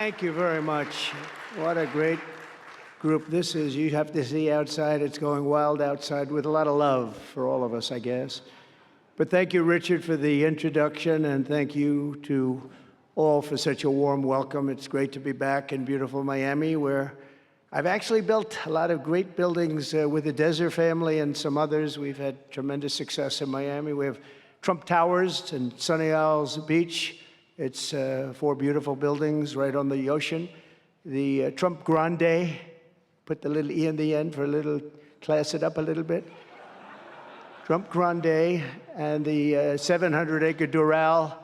Thank you very much. What a great group this is. You have to see outside. It's going wild outside with a lot of love for all of us, I guess. But thank you, Richard, for the introduction, and thank you to all for such a warm welcome. It's great to be back in beautiful Miami, where I've actually built a lot of great buildings with the Desert family and some others. We've had tremendous success in Miami. We have Trump Towers and Sunny Isles Beach. It's 4 beautiful buildings right on the ocean. The Trump Grande, put the little E in the end for a little, class it up a little bit. Trump Grande and the 700-acre Doral.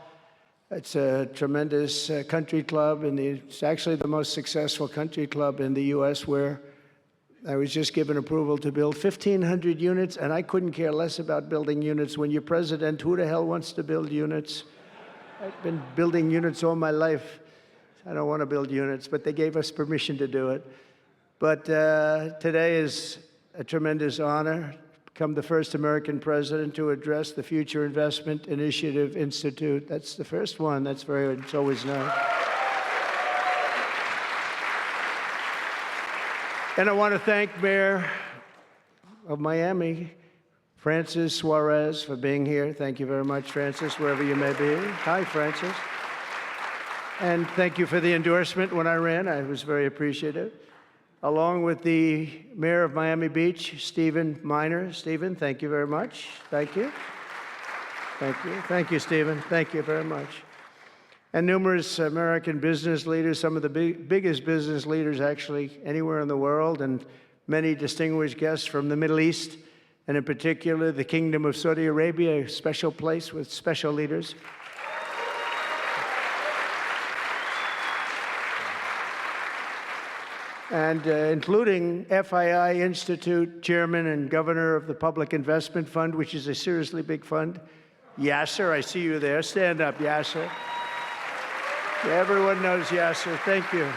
It's a tremendous country club, and it's actually the most successful country club in the U.S., where I was just given approval to build 1,500 units, and I couldn't care less about building units. When you're president, who the hell wants to build units? I've been building units all my life. I don't want to build units, but they gave us permission to do it. But today is a tremendous honor to become the first American president to address the Future Investment Initiative Institute. That's the first one. That's it's always nice. And I want to thank Mayor of Miami, Francis Suarez, for being here. Thank you very much, Francis, wherever you may be. Hi, Francis. And thank you for the endorsement when I ran. I was very appreciative. Along with the Mayor of Miami Beach, Stephen Miner. Stephen, thank you very much. Thank you. Thank you. Thank you, Stephen. Thank you very much. And numerous American business leaders, some of the biggest business leaders actually anywhere in the world, and many distinguished guests from the Middle East, and in particular, the Kingdom of Saudi Arabia, a special place with special leaders. And including FII Institute Chairman and Governor of the Public Investment Fund, which is a seriously big fund. Yasser, I see you there. Stand up, Yasser. Everyone knows Yasser. Thank you.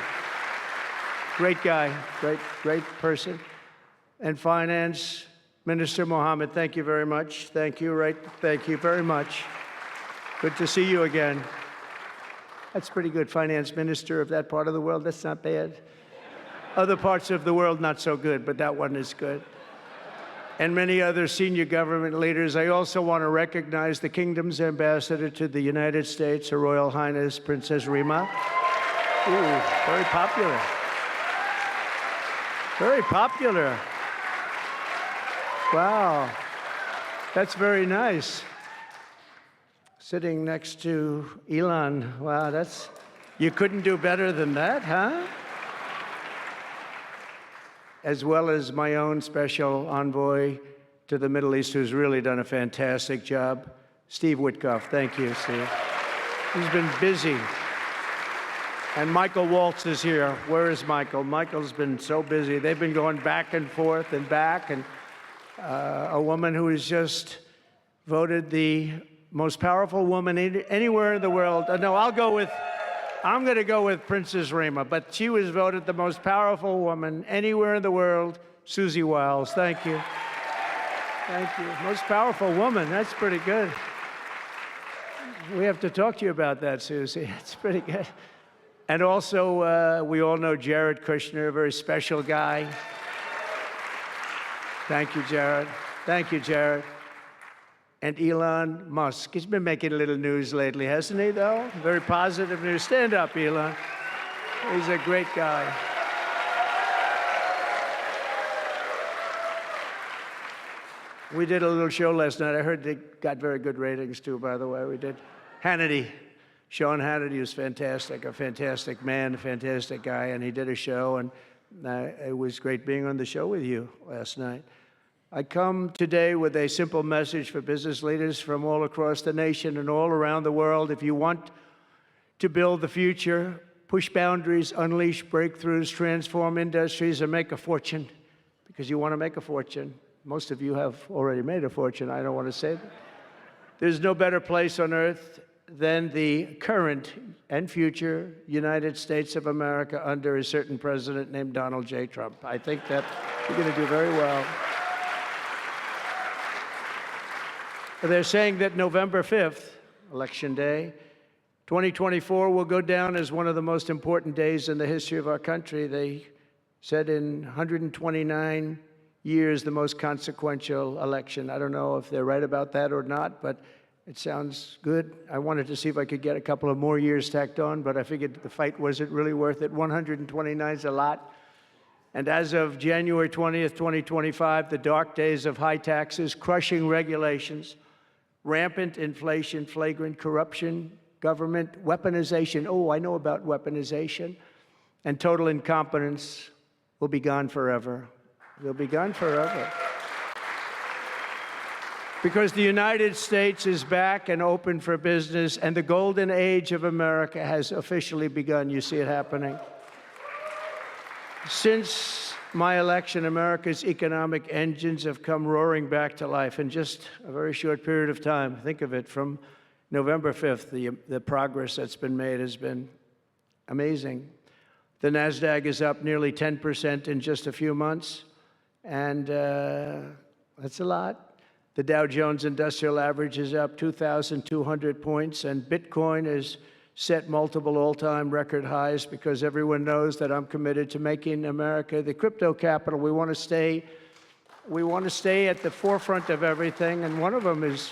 Great guy, great person. And Finance Minister Mohammed, thank you very much. Thank you, thank you very much. Good to see you again. That's pretty good, Finance Minister of that part of the world. That's not bad. Other parts of the world, not so good, but that one is good. And many other senior government leaders. I also want to recognize the Kingdom's ambassador to the United States, Her Royal Highness Princess Rima. Ooh, very popular. Very popular. Wow, that's very nice. Sitting next to Elon. Wow, you couldn't do better than that, huh? As well as my own special envoy to the Middle East, who's really done a fantastic job, Steve Witkoff. Thank you, Steve. He's been busy. And Michael Waltz is here. Where is Michael? Michael's been so busy. They've been going back and forth and back, and a woman who is just voted the most powerful woman anywhere in the world. No, I'm going to go with Princess Rima, but she was voted the most powerful woman anywhere in the world, Susie Wiles. Thank you. Thank you. Most powerful woman. That's pretty good. We have to talk to you about that, Susie. It's pretty good. And also, we all know Jared Kushner, a very special guy. Thank you, Jared. Thank you, Jared. And Elon Musk. He's been making a little news lately, hasn't he, though? Very positive news. Stand up, Elon. He's a great guy. We did a little show last night. I heard they got very good ratings, too, by the way. We did. Hannity. Sean Hannity was fantastic, a fantastic man, a fantastic guy, and he did a show, and it was great being on the show with you last night. I come today with a simple message for business leaders from all across the nation and all around the world. If you want to build the future, push boundaries, unleash breakthroughs, transform industries, and make a fortune, because you want to make a fortune. Most of you have already made a fortune. I don't want to say that. There's no better place on earth than the current and future United States of America under a certain president named Donald J. Trump. I think that you're going to do very well. They're saying that November 5th, Election Day, 2024 will go down as one of the most important days in the history of our country. They said in 129 years, the most consequential election. I don't know if they're right about that or not, but it sounds good. I wanted to see if I could get a couple of more years tacked on, but I figured the fight wasn't really worth it. 129 is a lot. And as of January 20th, 2025, the dark days of high taxes, crushing regulations, rampant inflation, flagrant corruption, government weaponization, oh, I know about weaponization, and total incompetence will be gone forever. They'll be gone forever. Because the United States is back and open for business, and the golden age of America has officially begun. You see it happening. Since my election, America's economic engines have come roaring back to life in just a very short period of time. Think of it, from November 5th, the progress that's been made has been amazing. The NASDAQ is up nearly 10% in just a few months, and that's a lot. The Dow Jones Industrial Average is up 2,200 points, and Bitcoin has set multiple all-time record highs because everyone knows that I'm committed to making America the crypto capital. We want to stay at the forefront of everything, and one of them is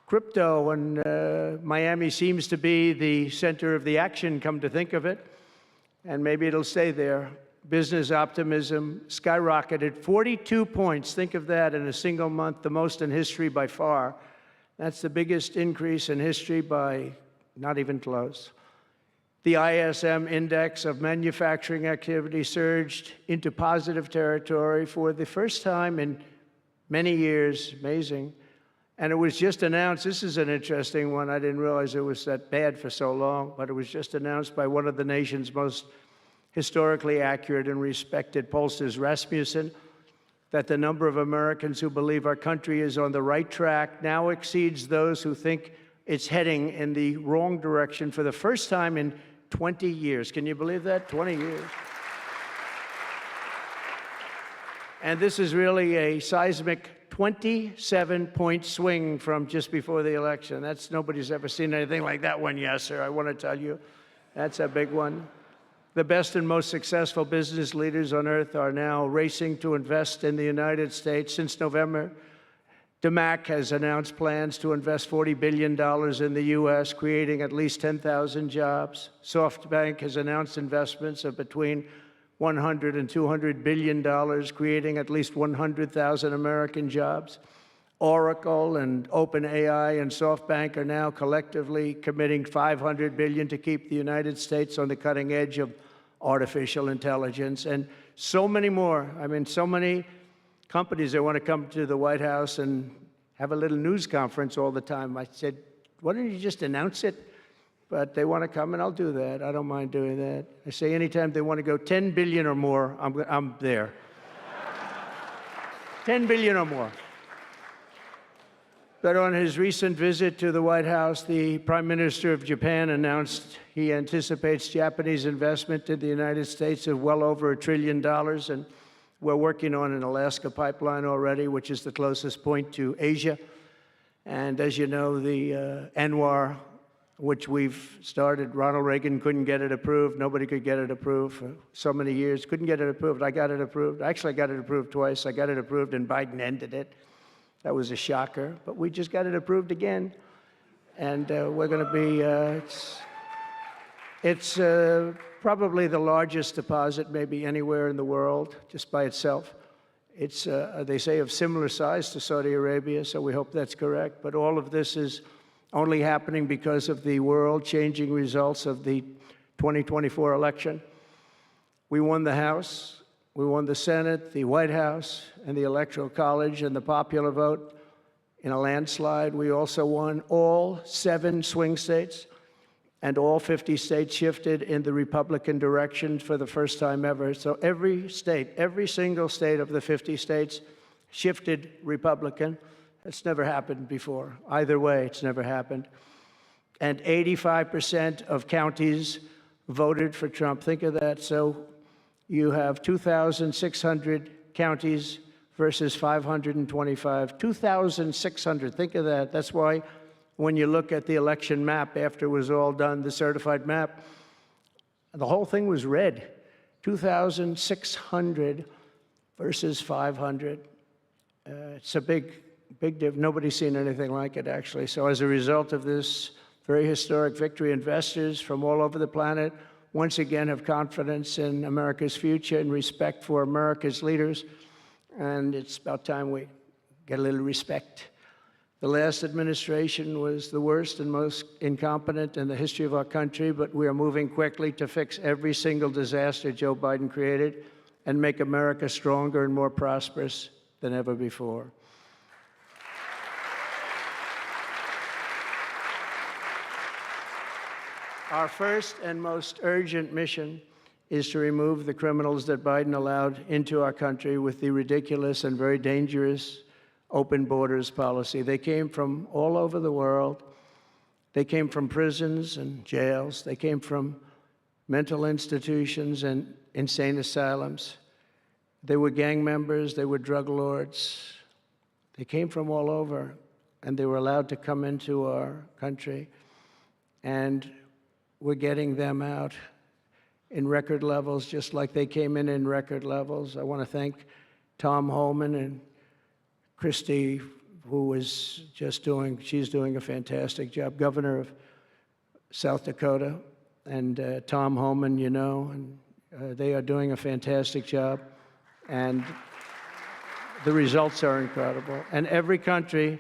crypto, and Miami seems to be the center of the action, come to think of it, and maybe it'll stay there. Business optimism skyrocketed 42 points. Think of that in a single month, the most in history by far. That's the biggest increase in history by not even close. The ISM index of manufacturing activity surged into positive territory for the first time in many years. Amazing. And it was just announced, this is an interesting one, I didn't realize it was that bad for so long, but it was just announced by one of the nation's most historically accurate and respected pollsters, Rasmussen, that the number of Americans who believe our country is on the right track now exceeds those who think it's heading in the wrong direction for the first time in 20 years. Can you believe that? 20 years. And this is really a seismic 27-point swing from just before the election. Nobody's ever seen anything like that one, yes, sir. I want to tell you, that's a big one. The best and most successful business leaders on earth are now racing to invest in the United States. Since November, DeMac has announced plans to invest $40 billion in the U.S., creating at least 10,000 jobs. SoftBank has announced investments of between $100 and $200 billion, creating at least 100,000 American jobs. Oracle and OpenAI and SoftBank are now collectively committing $500 billion to keep the United States on the cutting edge of artificial intelligence, and so many more. I mean, so many companies that want to come to the White House and have a little news conference all the time. I said, why don't you just announce it? But they want to come, and I'll do that. I don't mind doing that. I say anytime they want to go 10 billion or more, I'm there. 10 billion or more. But on his recent visit to the White House, the Prime Minister of Japan announced he anticipates Japanese investment in the United States of well over $1 trillion, and we're working on an Alaska pipeline already, which is the closest point to Asia. And as you know, the ANWR, which we've started, Ronald Reagan couldn't get it approved. Nobody could get it approved for so many years. Couldn't get it approved. I got it approved. Actually, I got it approved twice. I got it approved, and Biden ended it. That was a shocker, but we just got it approved again. And we're going to be, it's probably the largest deposit maybe anywhere in the world, just by itself. It's, they say, of similar size to Saudi Arabia, so we hope that's correct. But all of this is only happening because of the world-changing results of the 2024 election. We won the House. We won the Senate, the White House, and the Electoral College, and the popular vote in a landslide. We also won all 7 swing states, and all 50 states shifted in the Republican direction for the first time ever. So every state, every single state of the 50 states shifted Republican. That's never happened before. Either way, it's never happened. And 85% of counties voted for Trump. Think of that. So you have 2,600 counties versus 525. 2,600, think of that. That's why When you look at the election map after it was all done, the certified map, the whole thing was red. 2,600 versus 500. It's a big difference. Nobody's seen anything like it, actually. So as a result of this very historic victory, investors from all over the planet once again have confidence in America's future and respect for America's leaders. And it's about time we get a little respect. The last administration was the worst and most incompetent in the history of our country, but we are moving quickly to fix every single disaster Joe Biden created and make America stronger and more prosperous than ever before. Our first and most urgent mission is to remove the criminals that Biden allowed into our country with the ridiculous and very dangerous open borders policy. They came from all over the world. They came from prisons and jails. They came from mental institutions and insane asylums. They were gang members. They were drug lords. They came from all over, and they were allowed to come into our country. And we're getting them out in record levels, just like they came in record levels. I want to thank Tom Homan and Christie, who was she's doing a fantastic job, governor of South Dakota, and Tom Homan, you know, and they are doing a fantastic job, and the results are incredible. And every country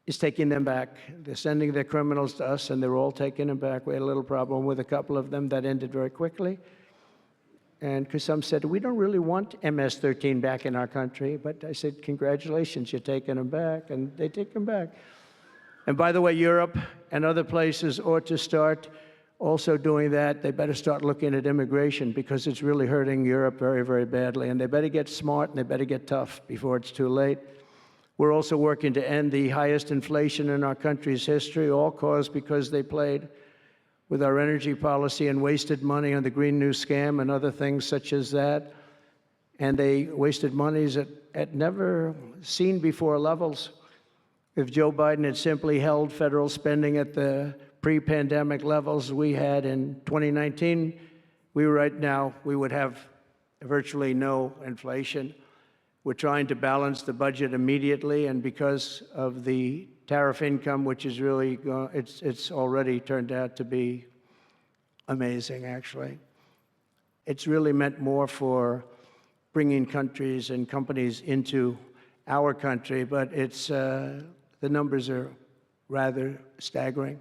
is taking them back. They're sending their criminals to us, and they're all taking them back. We had a little problem with a couple of them that ended very quickly. And because some said, we don't really want MS-13 back in our country. But I said, congratulations, you're taking them back. And they take them back. And by the way, Europe and other places ought to start also doing that. They better start looking at immigration, because it's really hurting Europe very, very badly. And they better get smart, and they better get tough before it's too late. We're also working to end the highest inflation in our country's history, all caused because they played with our energy policy and wasted money on the Green New Scam and other things such as that. And they wasted monies at never seen before levels. If Joe Biden had simply held federal spending at the pre-pandemic levels we had in 2019, right now we would have virtually no inflation. We're trying to balance the budget immediately, and because of the tariff income, which is really, it's already turned out to be amazing, actually. It's really meant more for bringing countries and companies into our country, but the numbers are rather staggering,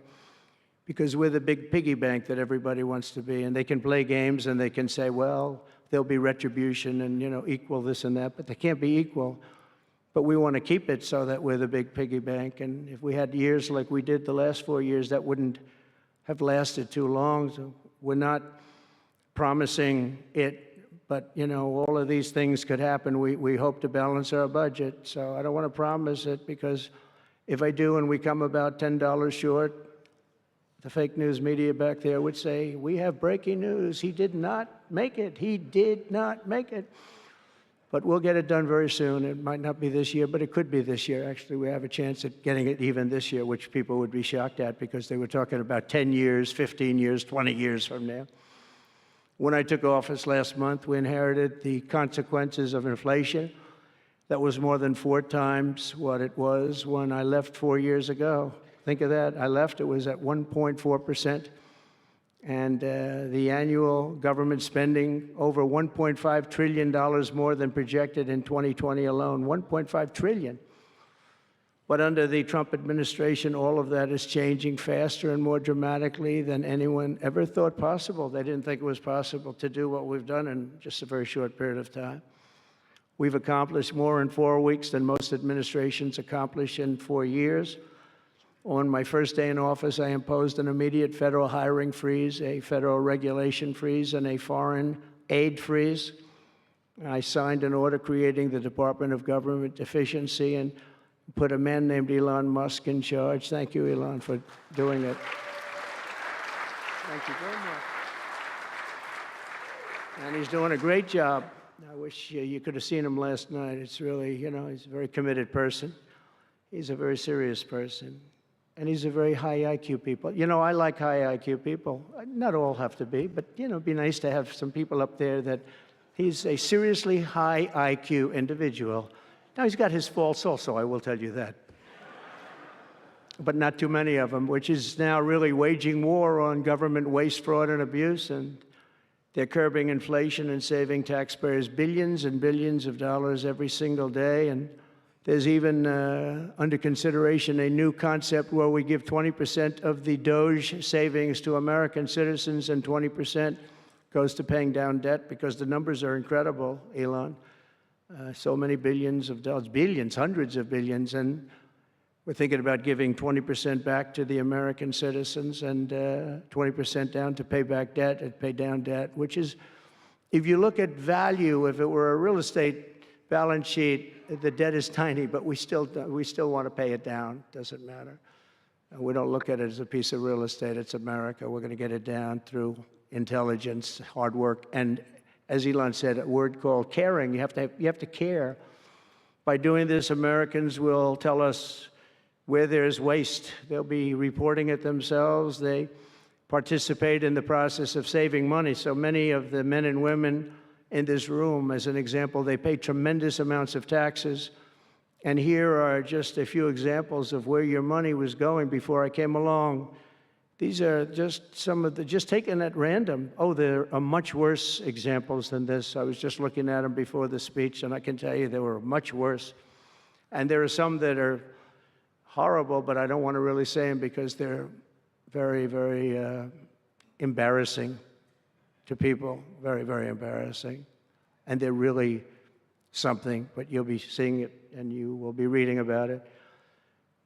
because we're the big piggy bank that everybody wants to be, and they can play games and they can say, well, there'll be retribution and, you know, equal this and that, but they can't be equal. But we want to keep it so that we're the big piggy bank. And if we had years like we did the last 4 years, that wouldn't have lasted too long. So we're not promising it, but, you know, all of these things could happen. We hope to balance our budget. So I don't want to promise it, because if I do and we come about $10 short, the fake news media back there would say, we have breaking news. He did not make it. He did not make it. But we'll get it done very soon. It might not be this year, but it could be this year. Actually, we have a chance at getting it even this year, which people would be shocked at, because they were talking about 10 years, 15 years, 20 years from now. When I took office last month, we inherited the consequences of inflation. That was more than 4 times what it was when I left 4 years ago. Think of that. I left, it was at 1.4%. And the annual government spending over $1.5 trillion more than projected in 2020 alone. $1.5 trillion. But under the Trump administration, all of that is changing faster and more dramatically than anyone ever thought possible. They didn't think it was possible to do what we've done in just a very short period of time. We've accomplished more in 4 weeks than most administrations accomplish in 4 years. On my first day in office, I imposed an immediate federal hiring freeze, a federal regulation freeze, and a foreign aid freeze. I signed an order creating the Department of Government Efficiency and put a man named Elon Musk in charge. Thank you, Elon, for doing it. Thank you very much. And he's doing a great job. I wish you could have seen him last night. It's really, you know, he's a very committed person. He's a very serious person. And these are very high IQ people. You know, I like high IQ people. Not all have to be, but, you know, it'd be nice to have some people up there that he's a seriously high IQ individual. Now, he's got his faults also, I will tell you that. But not too many of them, which is now really waging war on government waste, fraud, and abuse. And they're curbing inflation and saving taxpayers billions and billions of dollars every single day. And there's even under consideration a new concept where we give 20% of the Doge savings to American citizens and 20% goes to paying down debt, because the numbers are incredible, Elon. So many billions of dollars, billions, hundreds of billions. And we're thinking about giving 20% back to the American citizens and 20% down to pay back debt and pay down debt, which is, if you look at value, if it were a real estate balance sheet, the debt is tiny, but we still want to pay it down. Doesn't matter. We don't look at it as a piece of real estate. It's America. We're going to get it down through intelligence, hard work, and, as Elon said, a word called caring. You have to care. By doing this, Americans will tell us where there's waste. They'll be reporting it themselves. They participate in the process of saving money. So many of the men and women in this room, as an example, they pay tremendous amounts of taxes. And here are just a few examples of where your money was going before I came along. These are just some of the, just taken at random. Oh, there are much worse examples than this. I was just looking at them before the speech, and I can tell you they were much worse. And there are some that are horrible, but I don't want to really say them because they're very, very embarrassing to people. Very, very embarrassing. And they're really something, but you'll be seeing it and you will be reading about it.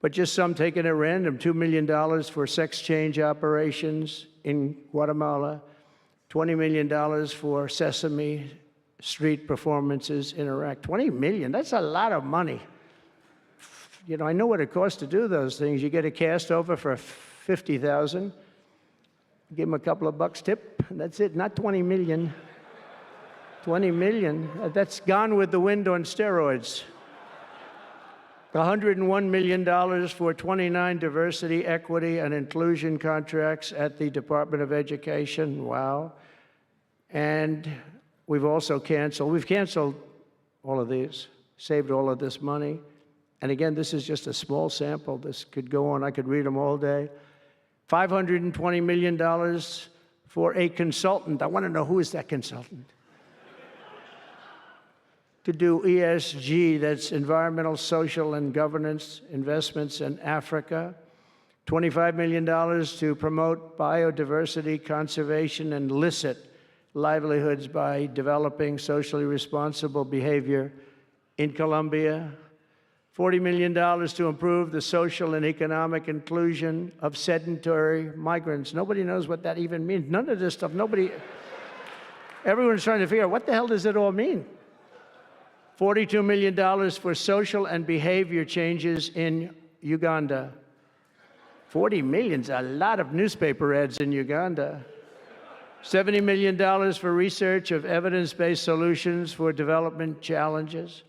But just some taken at random: $2 million for sex change operations in Guatemala, $20 million for Sesame Street performances in Iraq. $20 million, that's a lot of money. You know, I know what it costs to do those things. You get a cast over for $50,000, give them a couple of bucks tip, and that's it. Not 20 million. 20 million, that's Gone with the Wind on steroids. $101 million for 29 diversity, equity, and inclusion contracts at the Department of Education. Wow. And we've canceled all of these, saved all of this money. And again, this is just a small sample. This could go on. I could read them all day. $520 million for a consultant. I want to know, who is that consultant? To do ESG, that's environmental, social, and governance investments in Africa. $25 million to promote biodiversity, conservation, and illicit livelihoods by developing socially responsible behavior in Colombia. $40 million to improve the social and economic inclusion of sedentary migrants. Nobody knows what that even means. None of this stuff, everyone's trying to figure out, what the hell does it all mean? $42 million for social and behavior changes in Uganda. 40 million's a lot of newspaper ads in Uganda. $70 million for research of evidence-based solutions for development challenges.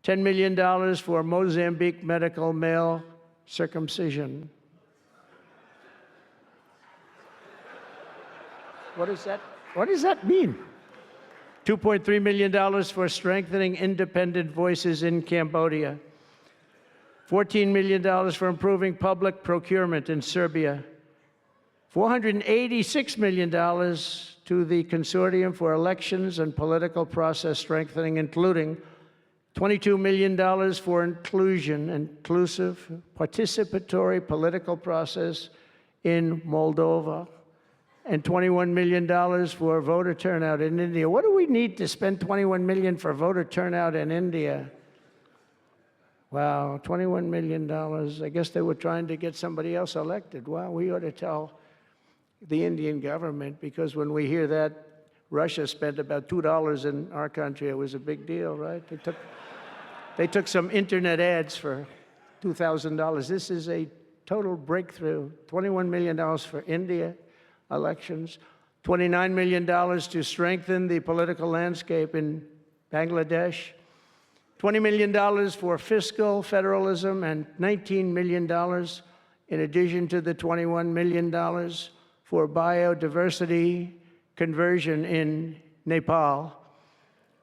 $10 million for Mozambique medical male circumcision. What does that mean? $2.3 million for strengthening independent voices in Cambodia. $14 million for improving public procurement in Serbia. $486 million to the Consortium for Elections and Political Process Strengthening, including $22 million for inclusive, participatory political process in Moldova, and $21 million for voter turnout in India. What do we need to spend $21 million for voter turnout in India? Wow, $21 million. I guess they were trying to get somebody else elected. Wow, we ought to tell the Indian government, because when we hear that Russia spent about $2 in our country, it was a big deal, right? They took some internet ads for $2,000. This is a total breakthrough. $21 million for India elections, $29 million to strengthen the political landscape in Bangladesh, $20 million for fiscal federalism, and $19 million in addition to the $21 million for biodiversity conversion in Nepal,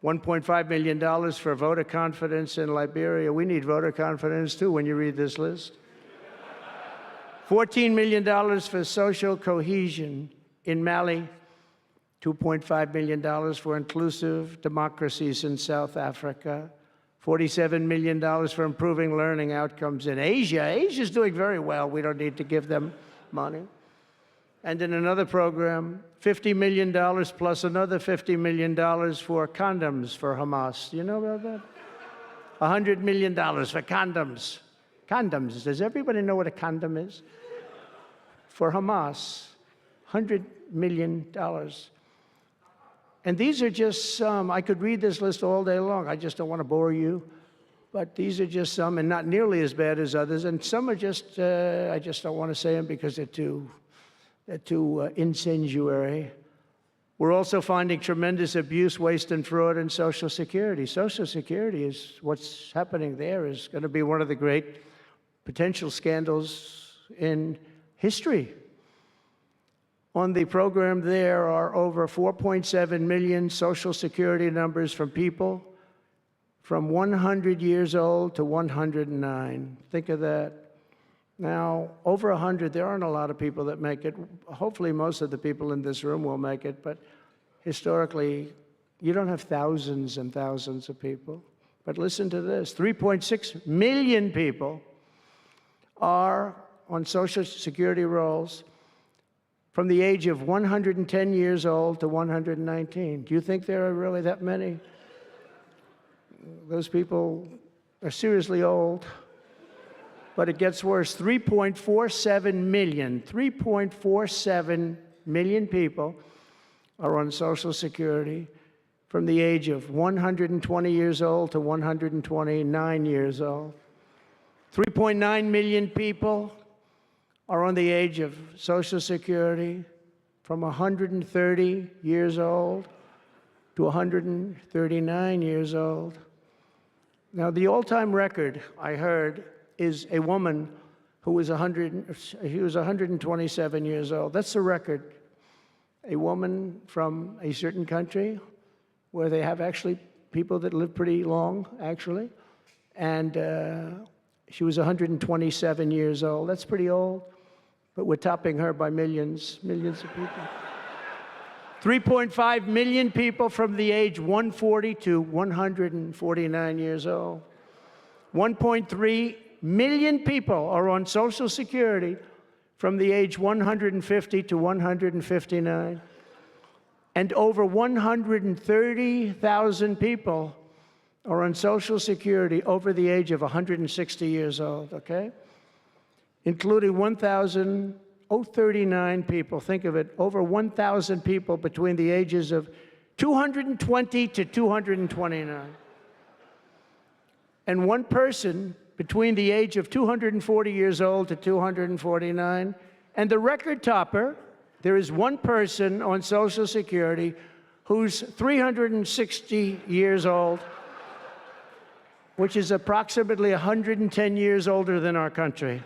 $1.5 million for voter confidence in Liberia. We need voter confidence, too, when you read this list. $14 million for social cohesion in Mali, $2.5 million for inclusive democracies in South Africa, $47 million for improving learning outcomes in Asia. Asia's doing very well. We don't need to give them money. And in another program, $50 million plus another $50 million for condoms for Hamas. Do you know about that? $100 million for condoms. Condoms. Does everybody know what a condom is? For Hamas, $100 million. And these are just some. I could read this list all day long. I just don't want to bore you. But these are just some, and not nearly as bad as others. And some are just, I just don't want to say them because they're too incendiary. We're also finding tremendous abuse, waste, and fraud in Social Security. Social Security is, what's happening there is going to be one of the great potential scandals in history. On the program, there are over 4.7 million Social Security numbers from people from 100 years old to 109. Think of that. Now, over 100, there aren't a lot of people that make it. Hopefully, most of the people in this room will make it, but historically, you don't have thousands and thousands of people. But listen to this, 3.6 million people are on Social Security rolls from the age of 110 years old to 119. Do you think there are really that many? Those people are seriously old. But it gets worse. 3.47 million people are on Social Security from the age of 120 years old to 129 years old. 3.9 million people are on the age of Social Security from 130 years old to 139 years old. Now, the all-time record, I heard, is a woman who was 127 years old. That's the record. A woman from a certain country where they have actually people that live pretty long, actually. And she was 127 years old. That's pretty old. But we're topping her by millions of people. 3.5 million people from the age 140 to 149 years old. 1.3 million people are on Social Security from the age 150 to 159. And over 130,000 people are on Social Security over the age of 160 years old, okay? Including 1,039 people, think of it, over 1,000 people between the ages of 220 to 229. And one person between the age of 240 years old to 249. And the record topper, there is one person on Social Security who's 360 years old, which is approximately 110 years older than our country.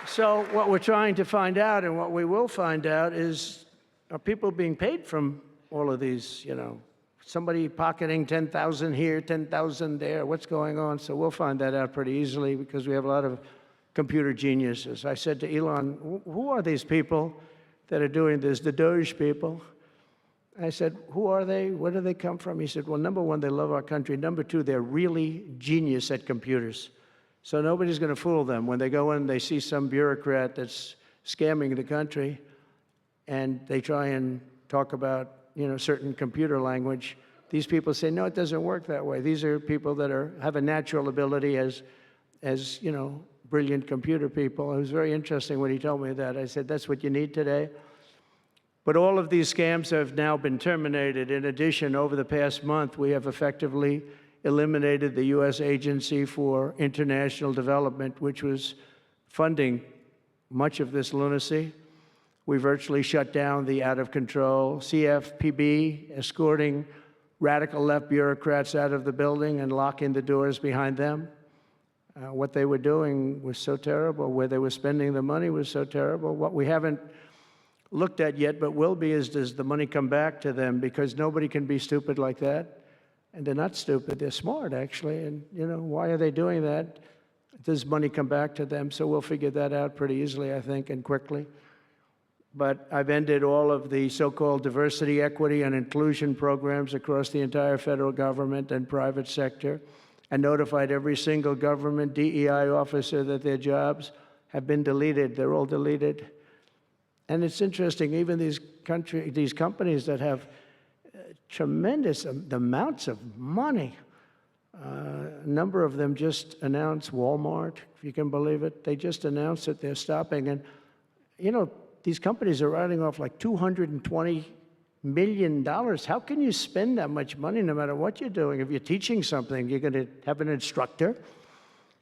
So what we're trying to find out, and what we will find out, is are people being paid from all of these, you know, somebody pocketing 10,000 here, 10,000 there, what's going on? So we'll find that out pretty easily because we have a lot of computer geniuses. I said to Elon, who are these people that are doing this, the Doge people? I said, who are they? Where do they come from? He said, well, number one, they love our country. Number two, they're really genius at computers. So nobody's going to fool them. When they go in, they see some bureaucrat that's scamming the country, and they try and talk about, you know, certain computer language. These people say, no, it doesn't work that way. These are people that have a natural ability as you know, brilliant computer people. It was very interesting when he told me that. I said, that's what you need today. But all of these scams have now been terminated. In addition, over the past month, we have effectively eliminated the U.S. Agency for International Development, which was funding much of this lunacy. We virtually shut down the out-of-control CFPB, escorting radical left bureaucrats out of the building and locking the doors behind them. What they were doing was so terrible. Where they were spending the money was so terrible. What we haven't looked at yet, but will be, is does the money come back to them? Because nobody can be stupid like that. And they're not stupid. They're smart, actually. And, why are they doing that? Does money come back to them? So we'll figure that out pretty easily, I think, and quickly. But I've ended all of the so-called diversity, equity, and inclusion programs across the entire federal government and private sector, and notified every single government DEI officer that their jobs have been deleted. They're all deleted. And it's interesting, even these companies that have tremendous amounts of money, a number of them just announced, Walmart, if you can believe it, they just announced that they're stopping. And, these companies are writing off like $220 million. How can you spend that much money no matter what you're doing? If you're teaching something, you're going to have an instructor,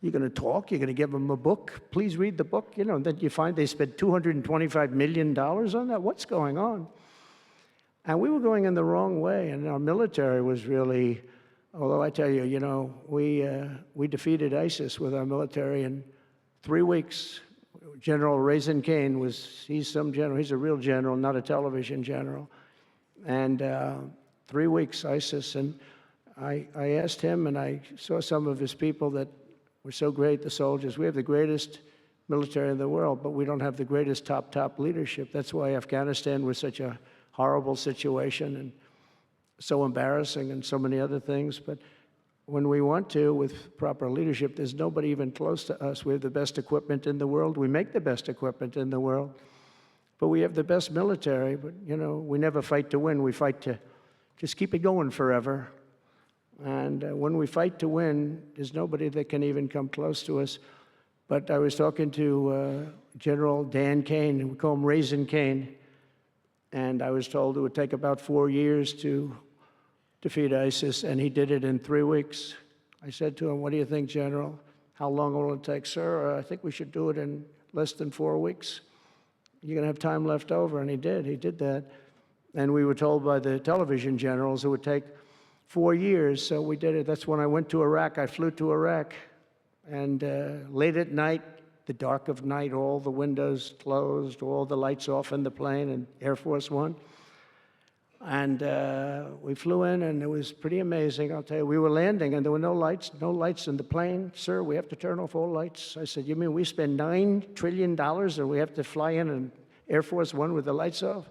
you're going to talk, you're going to give them a book. Please read the book. And then you find they spent $225 million on that. What's going on? And we were going in the wrong way, and our military was really, although I tell you, we defeated ISIS with our military in 3 weeks. General Raisin Kane he's some general, he's a real general, not a television general. And 3 weeks, ISIS, and I asked him, and I saw some of his people that were so great, the soldiers. We have the greatest military in the world, but we don't have the greatest top leadership. That's why Afghanistan was such a horrible situation and so embarrassing and so many other things. But when we want to, with proper leadership, there's nobody even close to us. We have the best equipment in the world. We make the best equipment in the world. But we have the best military. But, we never fight to win. We fight to just keep it going forever. And when we fight to win, there's nobody that can even come close to us. But I was talking to General Dan Kane, we call him Raisin Kane, and I was told it would take about 4 years to defeat ISIS, and he did it in 3 weeks. I said to him, "What do you think, General? How long will it take?" "Sir, I think we should do it in less than 4 weeks. You're going to have time left over." And he did that. And we were told by the television generals it would take 4 years, so we did it. That's when I went to Iraq. I flew to Iraq, and late at night, the dark of night, all the windows closed, all the lights off in the plane, in Air Force One. And we flew in, and it was pretty amazing. I'll tell you, we were landing, and there were no lights in the plane. "Sir, we have to turn off all lights." I said, "You mean we spend $9 trillion and we have to fly in Air Force One with the lights off?"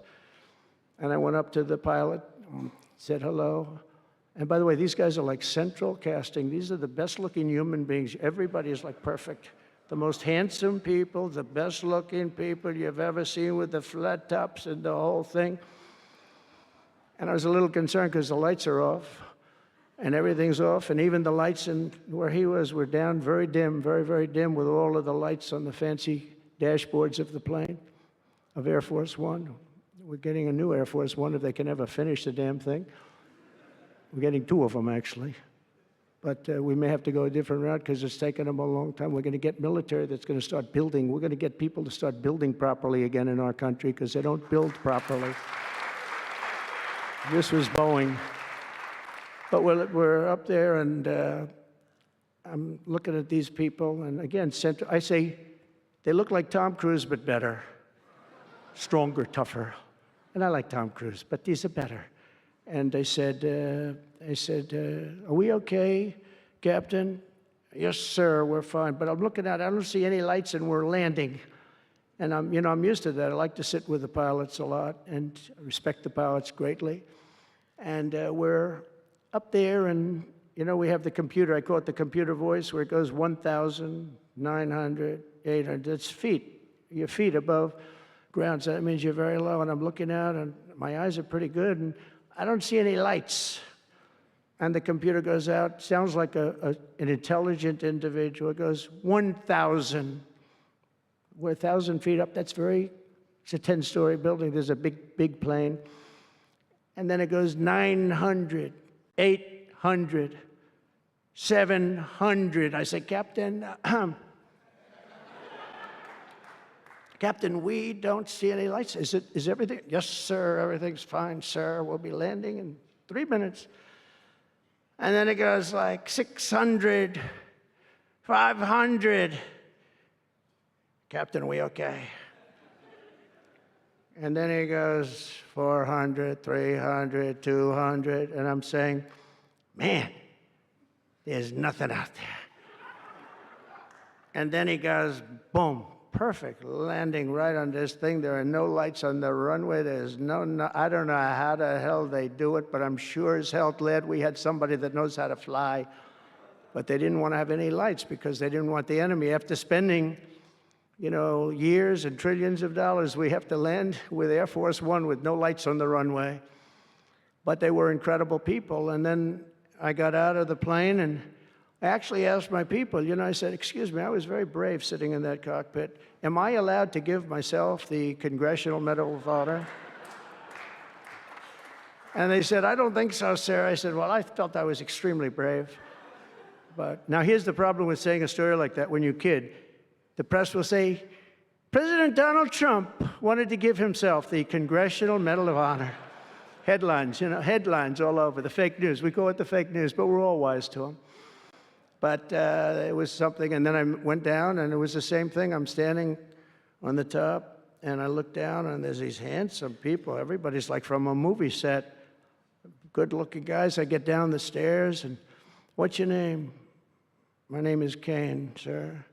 And I went up to the pilot, said hello. And by the way, these guys are like central casting. These are the best-looking human beings. Everybody is like perfect. The most handsome people, the best-looking people you've ever seen with the flat tops and the whole thing. And I was a little concerned because the lights are off, and everything's off, and even the lights in where he was were down, very dim, very, very dim, with all of the lights on the fancy dashboards of the plane, of Air Force One. We're getting a new Air Force One if they can ever finish the damn thing. We're getting 2 of them, actually. But we may have to go a different route because it's taken them a long time. We're going to get military that's going to start building. We're going to get people to start building properly again in our country because they don't build properly. This was Boeing. But we're up there, and I'm looking at these people, and again, I say, they look like Tom Cruise, but better. Stronger, tougher. And I like Tom Cruise, but these are better. And they said, "Are we okay, Captain?" "Yes, sir, we're fine." But I'm looking out, I don't see any lights, and we're landing. And I'm used to that. I like to sit with the pilots a lot and respect the pilots greatly. And we're up there, and we have the computer. I call it the computer voice, where it goes 1,900, 800. It's feet. Your feet above ground. So that means you're very low. And I'm looking out, and my eyes are pretty good, and I don't see any lights. And the computer goes out. Sounds like an intelligent individual. It goes 1,000. We're 1,000 feet up. It's a 10-story building. There's a big plane. And then it goes 900, 800, 700. I say, "Captain, Captain, we don't see any lights. Is everything?" "Yes, sir, everything's fine, sir. We'll be landing in 3 minutes." And then it goes like 600, 500. Captain, are we okay? And then he goes 400, 300, 200, and I'm saying, man, there's nothing out there. And then he goes, boom, perfect landing right on this thing. There are no lights on the runway. There's no, I don't know how the hell they do it, but I'm sure as hell glad we had somebody that knows how to fly. But they didn't want to have any lights because they didn't want the enemy. After spending, years and trillions of dollars, we have to land with Air Force One with no lights on the runway. But they were incredible people. And then I got out of the plane and I actually asked my people, I said, excuse me, I was very brave sitting in that cockpit. Am I allowed to give myself the Congressional Medal of Honor? And they said, I don't think so, sir. I said, well, I felt I was extremely brave. But now here's the problem with saying a story like that when you kid. The press will say, President Donald Trump wanted to give himself the Congressional Medal of Honor. Headlines, headlines all over, the fake news. We call it the fake news, but we're all wise to them. But it was something, and then I went down, and it was the same thing. I'm standing on the top, and I look down, and there's these handsome people. Everybody's like from a movie set, good-looking guys. I get down the stairs, and what's your name? My name is Kane, sir.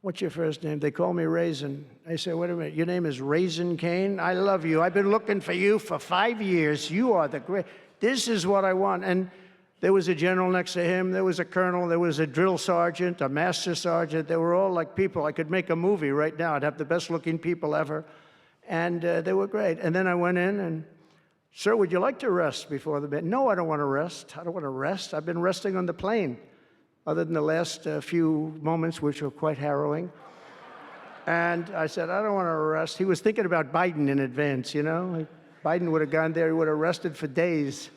What's your first name? They call me Raisin. I say, wait a minute, your name is Raisin Kane? I love you. I've been looking for you for 5 years. You are the great. This is what I want. And there was a general next to him. There was a colonel. There was a drill sergeant, a master sergeant. They were all like people. I could make a movie right now. I'd have the best-looking people ever. And they were great. And then I went in and, sir, would you like to rest before the bed? No, I don't want to rest. I don't want to rest. I've been resting on the plane, other than the last few moments, which were quite harrowing. And I said, I don't want to rest. He was thinking about Biden in advance, Biden would have gone there. He would have rested for days.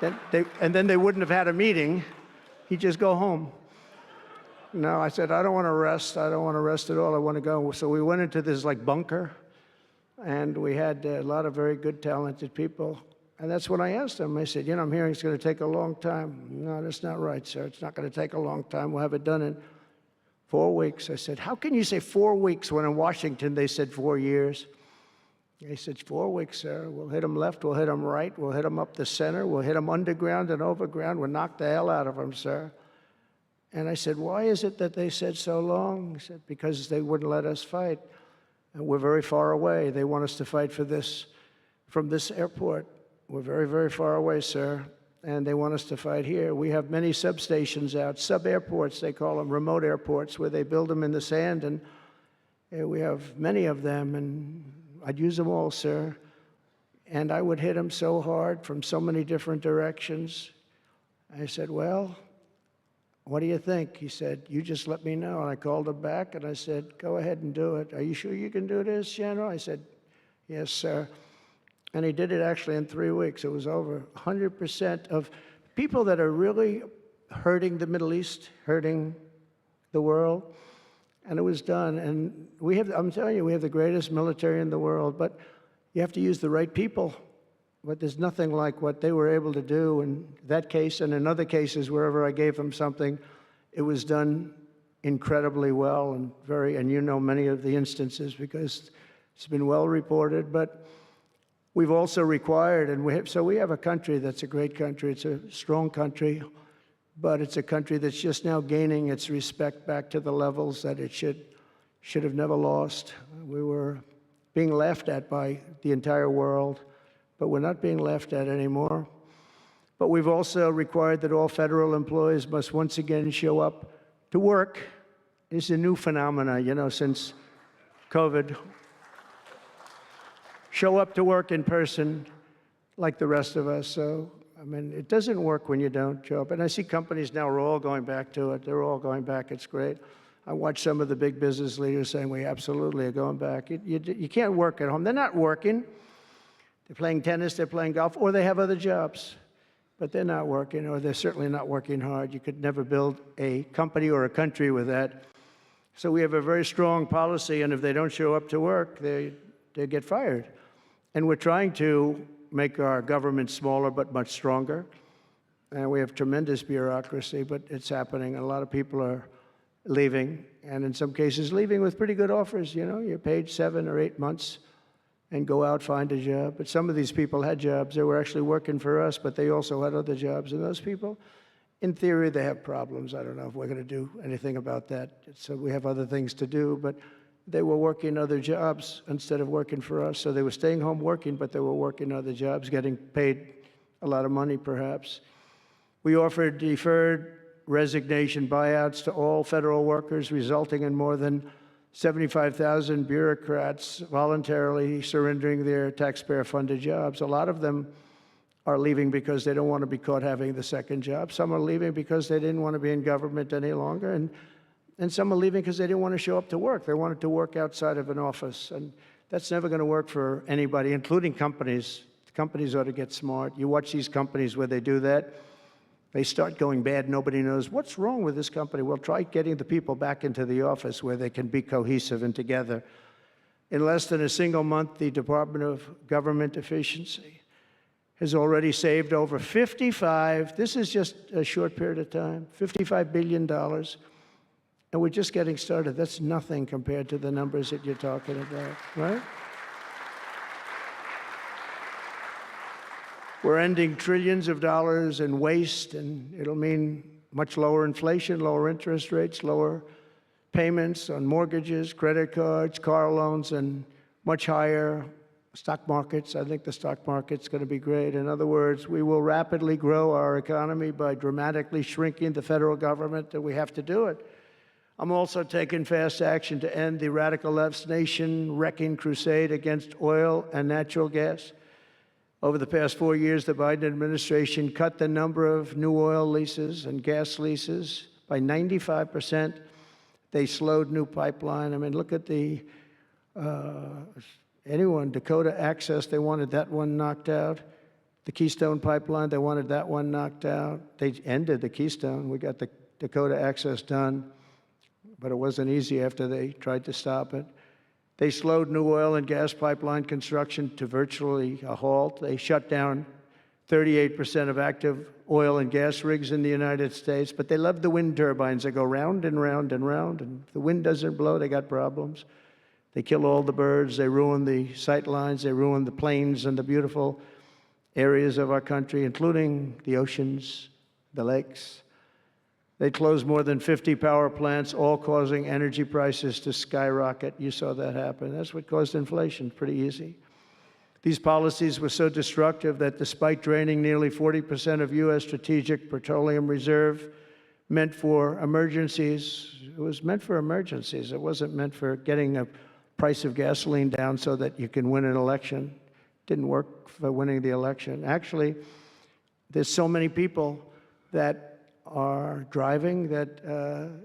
And then they wouldn't have had a meeting. He'd just go home. No, I said, I don't want to rest. I don't want to rest at all. I want to go. So we went into this bunker, and we had a lot of very good, talented people. And that's when I asked him. I said, I'm hearing it's going to take a long time. No, that's not right, sir. It's not going to take a long time. We'll have it done in 4 weeks. I said, how can you say 4 weeks when in Washington they said 4 years? He said, 4 weeks, sir. We'll hit them left, we'll hit them right, we'll hit them up the center, we'll hit them underground and overground, we'll knock the hell out of them, sir. And I said, why is it that they said so long? He said, because they wouldn't let us fight. And we're very far away. They want us to fight from this airport. We're very, very far away, sir. And they want us to fight here. We have many substations out, sub-airports, they call them, remote airports, where they build them in the sand. And we have many of them, and I'd use them all, sir. And I would hit them so hard from so many different directions. I said, well, what do you think? He said, you just let me know. And I called him back, and I said, go ahead and do it. Are you sure you can do this, General? I said, yes, sir. And he did it actually in 3 weeks. It was over 100% of people that are really hurting the Middle East, hurting the world. And it was done. And I'm telling you, we have the greatest military in the world, but you have to use the right people. But there's nothing like what they were able to do in that case and in other cases, wherever I gave them something, it was done incredibly well and many of the instances because it's been well reported. But we've also required, so we have a country that's a great country. It's a strong country. But it's a country that's just now gaining its respect back to the levels that it should have never lost. We were being laughed at by the entire world, but we're not being laughed at anymore. But we've also required that all federal employees must once again show up to work. It's a new phenomenon, since COVID. Show up to work in person like the rest of us. So it doesn't work when you don't show up. And I see companies now are all going back to it. They're all going back. It's great. I watch some of the big business leaders saying, we absolutely are going back. You can't work at home. They're not working. They're playing tennis, they're playing golf, or they have other jobs. But they're not working, or they're certainly not working hard. You could never build a company or a country with that. So we have a very strong policy, and if they don't show up to work, they get fired. And we're trying to make our government smaller but much stronger. and we have tremendous bureaucracy, but it's happening. A lot of people are leaving, and in some cases leaving with pretty good offers. You know, you're paid 7 or 8 months and go out, find a job. But some of these people had jobs. They were actually working for us, but they also had other jobs. And those people, in theory, they have problems. I don't know if we're going to do anything about that. So we have other things to do, but they were working other jobs instead of working for us. So they were staying home working, but they were working other jobs, getting paid a lot of money, perhaps. We offered deferred resignation buyouts to all federal workers, resulting in more than 75,000 bureaucrats voluntarily surrendering their taxpayer-funded jobs. A lot of them are leaving because they don't want to be caught having the second job. Some are leaving because they didn't want to be in government any longer. And some are leaving because they didn't want to show up to work. They wanted to work outside of an office. And that's never going to work for anybody, including companies. Companies ought to get smart. You watch these companies where they do that. They start going bad. Nobody knows what's wrong with this company. Well, try getting the people back into the office where they can be cohesive and together. In less than a single month, the Department of Government Efficiency has already saved over this is just a short period of time, $55 billion. And we're just getting started. That's nothing compared to the numbers that you're talking about, right? We're ending trillions of dollars in waste, and it'll mean much lower inflation, lower interest rates, lower payments on mortgages, credit cards, car loans, and much higher stock markets. I think the stock market's going to be great. In other words, we will rapidly grow our economy by dramatically shrinking the federal government, and we have to do it. I'm also taking fast action to end the radical left's nation-wrecking crusade against oil and natural gas. Over the past 4 years, the Biden administration cut the number of new oil leases and gas leases by 95%. They slowed new pipeline. I mean, look at Dakota Access, they wanted that one knocked out. The Keystone Pipeline, they wanted that one knocked out. They ended the Keystone. We got the Dakota Access done, but it wasn't easy after they tried to stop it. They slowed new oil and gas pipeline construction to virtually a halt. They shut down 38% of active oil and gas rigs in the United States, but they love the wind turbines. They go round and round and round, and if the wind doesn't blow, they got problems. They kill all the birds. They ruin the sight lines. They ruin the plains and the beautiful areas of our country, including the oceans, the lakes. They closed more than 50 power plants, all causing energy prices to skyrocket. You saw that happen. That's what caused inflation. Pretty easy. These policies were so destructive that despite draining nearly 40% of U.S. strategic petroleum reserve meant for emergencies, it was meant for emergencies. It wasn't meant for getting a price of gasoline down so that you can win an election. It didn't work for winning the election. Actually, there's so many people that are driving that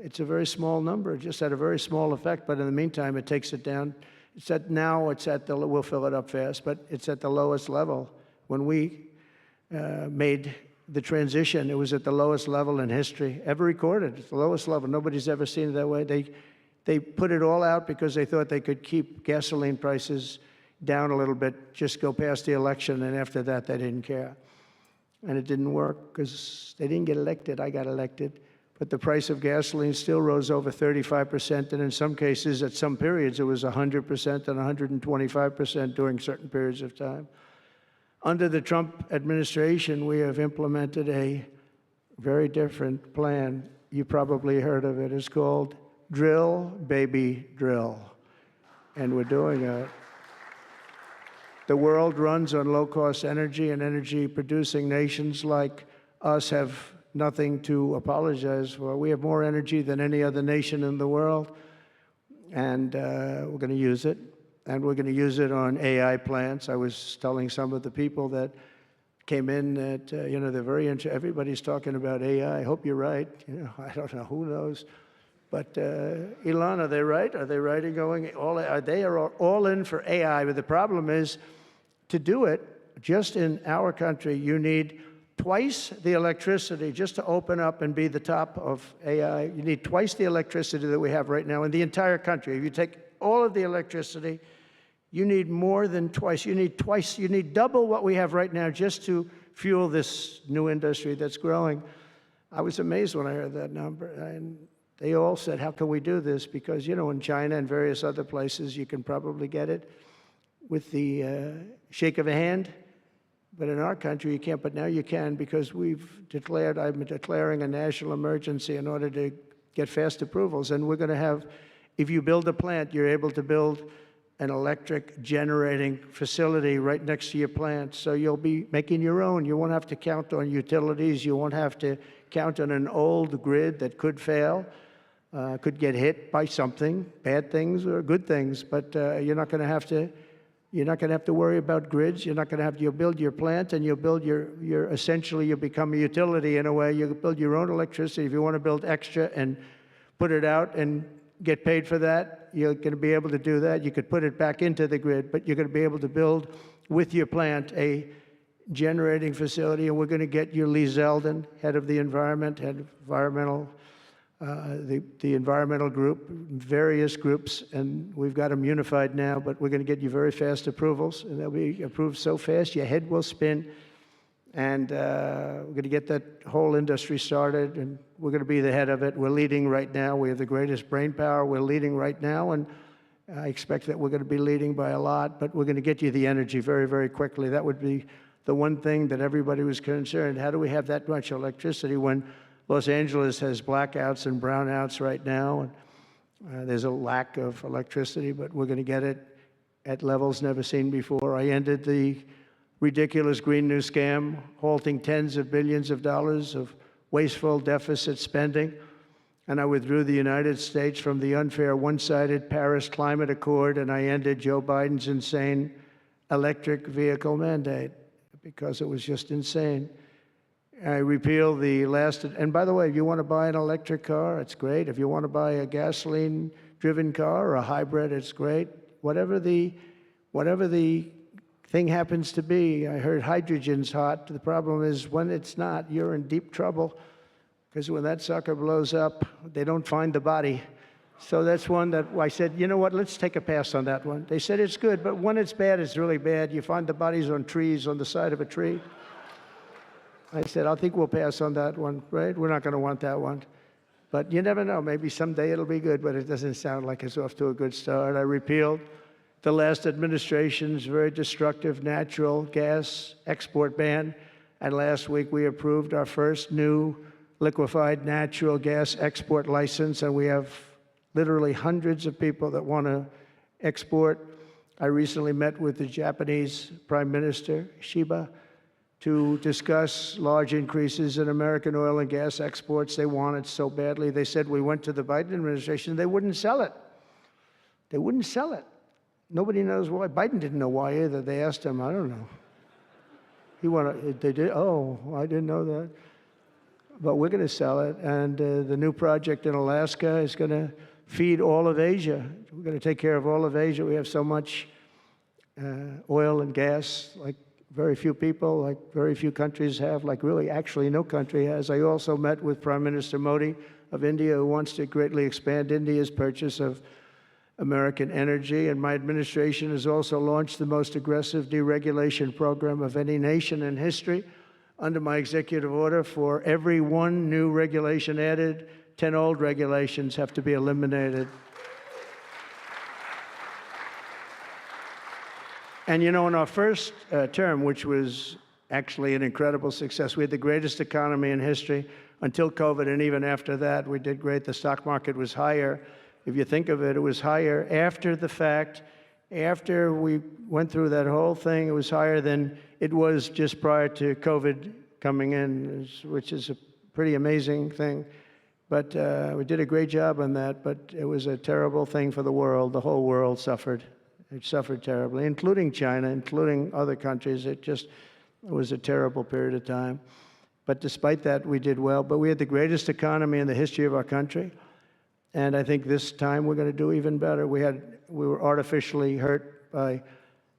it's a very small number, just had a very small effect, but in the meantime, it takes it down. We'll fill it up fast, but it's at the lowest level. When we made the transition, it was at the lowest level in history, ever recorded. It's the lowest level. Nobody's ever seen it that way. They put it all out because they thought they could keep gasoline prices down a little bit, just go past the election, and after that, they didn't care. And it didn't work because they didn't get elected. I got elected. But the price of gasoline still rose over 35%, and in some cases, at some periods, it was 100% and 125% during certain periods of time. Under the Trump administration, we have implemented a very different plan. You probably heard of it. It's called Drill, Baby, Drill. And we're doing it. The world runs on low-cost energy, and energy-producing nations like us have nothing to apologize for. We have more energy than any other nation in the world, and we're going to use it. And we're going to use it on AI plants. I was telling some of the people that came in that, they're very interested. Everybody's talking about AI. I hope you're right. I don't know. Who knows? But Elon, are they right? Are they right in going they are all in for AI? But the problem is, to do it, just in our country, you need twice the electricity just to open up and be the top of AI. You need twice the electricity that we have right now in the entire country. If you take all of the electricity, you need more than twice. You need double what we have right now just to fuel this new industry that's growing. I was amazed when I heard that number. And they all said, how can we do this? Because, you know, in China and various other places, you can probably get it with the shake of a hand. But in our country, you can't. But now you can, because I'm declaring a national emergency in order to get fast approvals. And we're going to have, if you build a plant, you're able to build an electric generating facility right next to your plant. So you'll be making your own. You won't have to count on utilities. You won't have to count on an old grid that could fail, could get hit by something, bad things or good things. But you're not going to have to worry about grids. You'll build your plant, and you'll build essentially you'll become a utility in a way. You'll build your own electricity. If you want to build extra and put it out and get paid for that, you're going to be able to do that. You could put it back into the grid, but you're going to be able to build with your plant a generating facility. And we're going to get you Lee Zeldin, head of the environment, head of environmental, the environmental group, various groups, and we've got them unified now, but we're going to get you very fast approvals, and they'll be approved so fast your head will spin. And we're going to get that whole industry started, and we're going to be the head of it. We're leading right now. We have the greatest brain power. We're leading right now, and I expect that we're going to be leading by a lot, but we're going to get you the energy very, very quickly. That would be the one thing that everybody was concerned. How do we have that much electricity when Los Angeles has blackouts and brownouts right now? And there's a lack of electricity, but we're going to get it at levels never seen before. I ended the ridiculous Green New Scam, halting tens of billions of dollars of wasteful deficit spending. And I withdrew the United States from the unfair one-sided Paris Climate Accord, and I ended Joe Biden's insane electric vehicle mandate because it was just insane. I repealed the last, and by the way, if you want to buy an electric car, it's great. If you want to buy a gasoline-driven car or a hybrid, it's great. Whatever the thing happens to be. I heard hydrogen's hot. The problem is when it's not, you're in deep trouble, because when that sucker blows up, they don't find the body. So that's one that I said, you know what, let's take a pass on that one. They said it's good, but when it's bad, it's really bad. You find the bodies on trees, on the side of a tree. I said, I think we'll pass on that one, right? We're not going to want that one. But you never know. Maybe someday it'll be good, but it doesn't sound like it's off to a good start. I repealed the last administration's very destructive natural gas export ban. And last week, we approved our first new liquefied natural gas export license. And we have literally hundreds of people that want to export. I recently met with the Japanese Prime Minister, Shiba, to discuss large increases in American oil and gas exports. They want it so badly. They said we went to the Biden administration, they wouldn't sell it. They wouldn't sell it. Nobody knows why. Biden didn't know why either. They asked him, I don't know. They did, oh, I didn't know that. But we're going to sell it. And the new project in Alaska is going to feed all of Asia. We're going to take care of all of Asia. We have so much oil and gas, like very few people, like very few countries have, like really actually no country has. I also met with Prime Minister Modi of India, who wants to greatly expand India's purchase of American energy, and my administration has also launched the most aggressive deregulation program of any nation in history. Under my executive order, for every one new regulation added, 10 old regulations have to be eliminated. And you know, in our first term, which was actually an incredible success, we had the greatest economy in history until COVID, and even after that, we did great. The stock market was higher. If you think of it, it was higher after the fact. After we went through that whole thing, it was higher than it was just prior to COVID coming in, which is a pretty amazing thing. But we did a great job on that, but it was a terrible thing for the world. The whole world suffered. It suffered terribly, including China, including other countries. It was a terrible period of time. But despite that, we did well. But we had the greatest economy in the history of our country. And I think this time we're going to do even better. We were artificially hurt by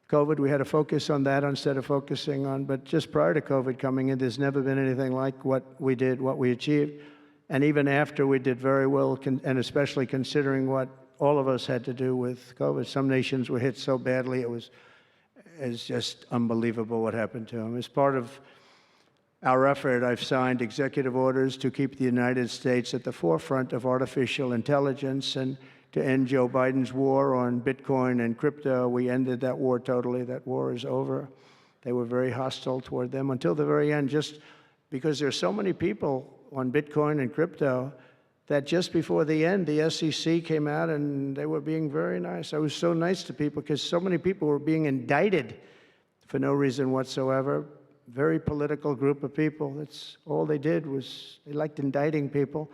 COVID. We had to focus on that instead of focusing on, but just prior to COVID coming in, there's never been anything like what we did, what we achieved. And even after, we did very well, and especially considering what all of us had to do with COVID. Some nations were hit so badly, it's just unbelievable what happened to them. As part of our effort, I've signed executive orders to keep the United States at the forefront of artificial intelligence and to end Joe Biden's war on Bitcoin and crypto. We ended that war totally. That war is over. They were very hostile toward them until the very end, just because there's so many people on Bitcoin and crypto that just before the end, the SEC came out and they were being very nice. I was so nice to people because so many people were being indicted for no reason whatsoever. Very political group of people. That's all they did was they liked indicting people,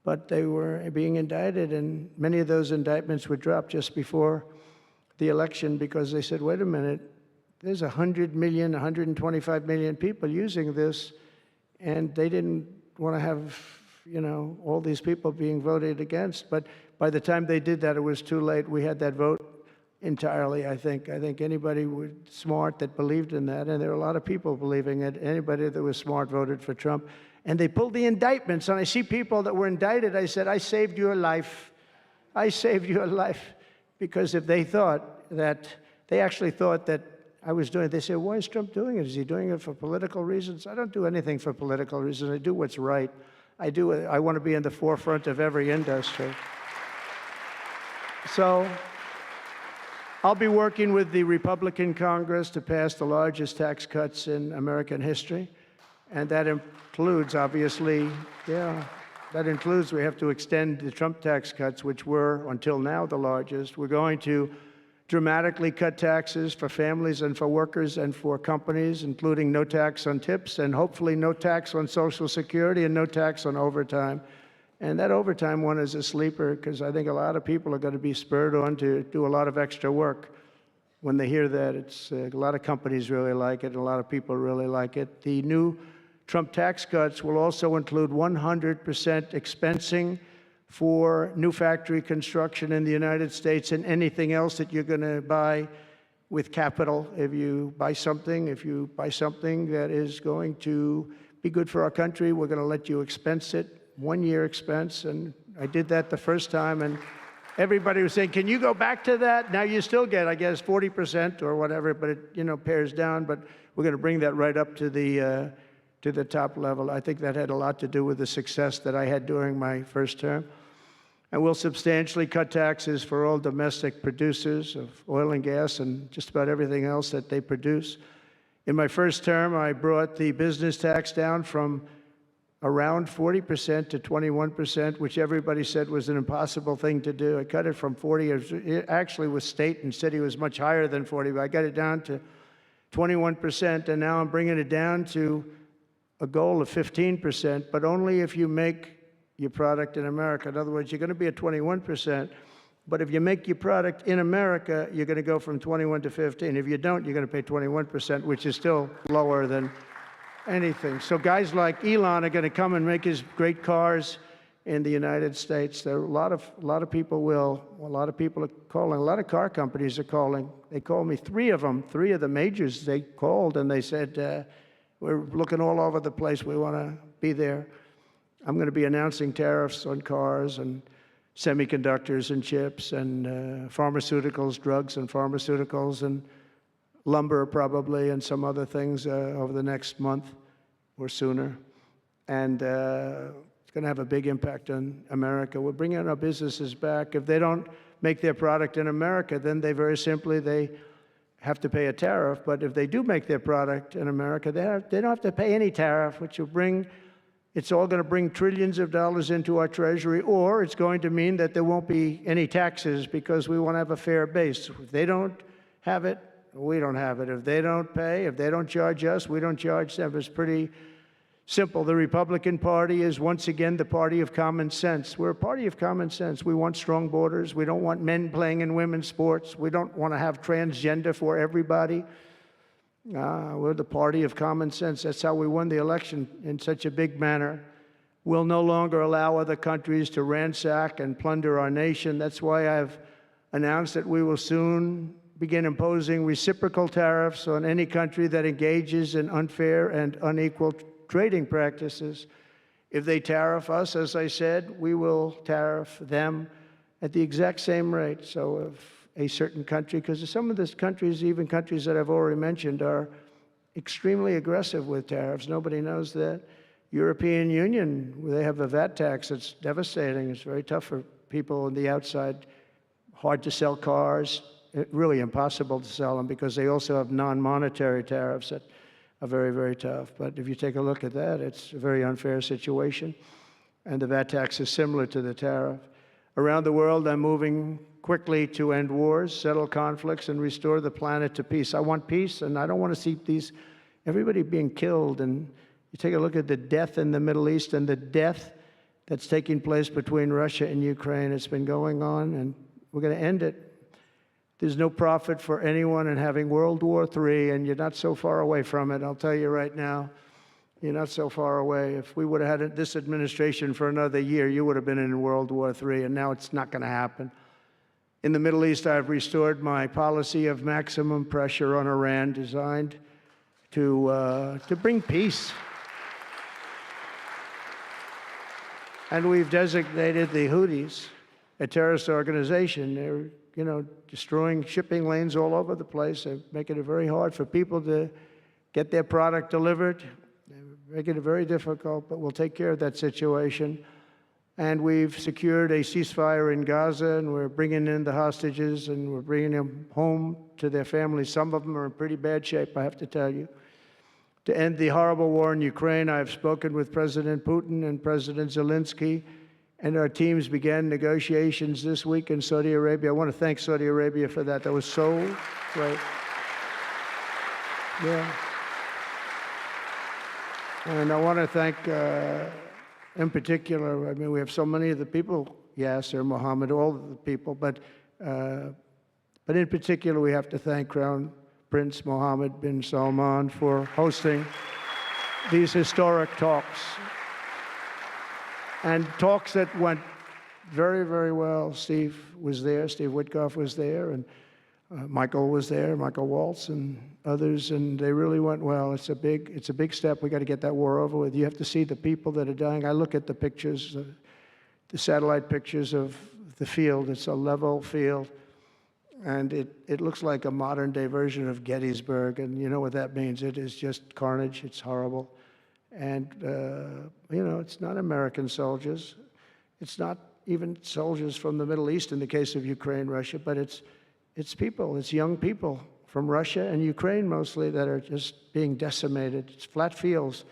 but they were being indicted, and many of those indictments were dropped just before the election because they said, wait a minute, there's 100 million, 125 million people using this, and they didn't want to have, all these people being voted against. But by the time they did that, it was too late. We had that vote entirely, I think. I think anybody smart that believed in that, and there are a lot of people believing it, anybody that was smart voted for Trump. And they pulled the indictments, and I see people that were indicted. I said, I saved your life. I saved your life. Because if they actually thought that I was doing it, they said, why is Trump doing it? Is he doing it for political reasons? I don't do anything for political reasons. I do what's right. I want to be in the forefront of every industry. So I'll be working with the Republican Congress to pass the largest tax cuts in American history. And that includes, obviously, we have to extend the Trump tax cuts, which were, until now, the largest. We're going to dramatically cut taxes for families and for workers and for companies, including no tax on tips and hopefully no tax on Social Security and no tax on overtime. And that overtime one is a sleeper because I think a lot of people are going to be spurred on to do a lot of extra work. When they hear that, a lot of companies really like it, and a lot of people really like it. The new Trump tax cuts will also include 100% expensing for new factory construction in the United States and anything else that you're going to buy with capital. If you buy something that is going to be good for our country, we're going to let you expense it. 1 year expense, and I did that the first time, and everybody was saying, can you go back to that? Now you still get, I guess, 40% or whatever, but it pares down, but we're going to bring that right up to the top level. I think that had a lot to do with the success that I had during my first term. And we'll substantially cut taxes for all domestic producers of oil and gas and just about everything else that they produce. In my first term, I brought the business tax down from around 40% to 21%, which everybody said was an impossible thing to do. I cut it from 40. It actually was state and city was much higher than 40, but I got it down to 21%, and now I'm bringing it down to a goal of 15%, but only if you make your product in America. In other words, you're going to be at 21%, but if you make your product in America, you're going to go from 21 to 15. If you don't, you're going to pay 21%, which is still lower than anything. So guys like Elon are going to come and make his great cars in the United States. There are a lot of people are calling. A lot of car companies are calling. They called me, three of the majors. They called and they said, we're looking all over the place. We want to be there. I'm going to be announcing tariffs on cars and semiconductors and chips and pharmaceuticals, drugs and pharmaceuticals, and lumber probably, and some other things over the next month or sooner. And it's going to have a big impact on America. We're bringing our businesses back. If they don't make their product in America, then they have to pay a tariff. But if they do make their product in America, they don't have to pay any tariff, which will it's all going to bring trillions of dollars into our treasury, or it's going to mean that there won't be any taxes because we want to have a fair base. If they don't have it, we don't have it. If they don't pay, if they don't charge us, we don't charge them. It's pretty simple. The Republican Party is once again the party of common sense. We're a party of common sense. We want strong borders. We don't want men playing in women's sports. We don't want to have transgender for everybody. We're the party of common sense. That's how we won the election in such a big manner. We'll no longer allow other countries to ransack and plunder our nation. That's why I've announced that we will soon begin imposing reciprocal tariffs on any country that engages in unfair and unequal trading practices. If they tariff us, as I said, we will tariff them at the exact same rate. So if a certain country, because some of these countries, even countries that I've already mentioned, are extremely aggressive with tariffs. Nobody knows that. European Union, they have a VAT tax that's devastating. It's very tough for people on the outside. Hard to sell cars, really impossible to sell them because they also have non-monetary tariffs that are very, very tough. But if you take a look at that, it's a very unfair situation. And the VAT tax is similar to the tariff. Around the world, I'm moving quickly to end wars, settle conflicts, and restore the planet to peace. I want peace, and I don't want to see everybody being killed. And you take a look at the death in the Middle East and the death that's taking place between Russia and Ukraine. It's been going on, and we're going to end it. There's no profit for anyone in having World War III, and you're not so far away from it. I'll tell you right now, you're not so far away. If we would have had this administration for another year, you would have been in World War III, and now it's not going to happen. In the Middle East, I've restored my policy of maximum pressure on Iran, designed to bring peace. And we've designated the Houthis a terrorist organization. They're, destroying shipping lanes all over the place. They're making it very hard for people to get their product delivered. They're making it very difficult, but we'll take care of that situation. And we've secured a ceasefire in Gaza, and we're bringing in the hostages, and we're bringing them home to their families. Some of them are in pretty bad shape, I have to tell you. To end the horrible war in Ukraine, I've spoken with President Putin and President Zelensky, and our teams began negotiations this week in Saudi Arabia. I want to thank Saudi Arabia for that. That was so great. Yeah. And I want to thank, in particular, I mean, we have so many of the people, Yasser, Mohammed, all of the people, but in particular, we have to thank Crown Prince Mohammed bin Salman for hosting these historic talks. And talks that went very, very well. Steve was there, Steve Witkoff was there, and Michael was there, Michael Waltz and others, and they really went well. It's a big step. We got to get that war over with. You have to see the people that are dying. I look at the pictures, the satellite pictures of the field. It's a level field. And it looks like a modern-day version of Gettysburg, and you know what that means. It is just carnage. It's horrible. And, it's not American soldiers. It's not even soldiers from the Middle East in the case of Ukraine, Russia, but it's people. It's young people from Russia and Ukraine mostly that are just being decimated. It's flat fields.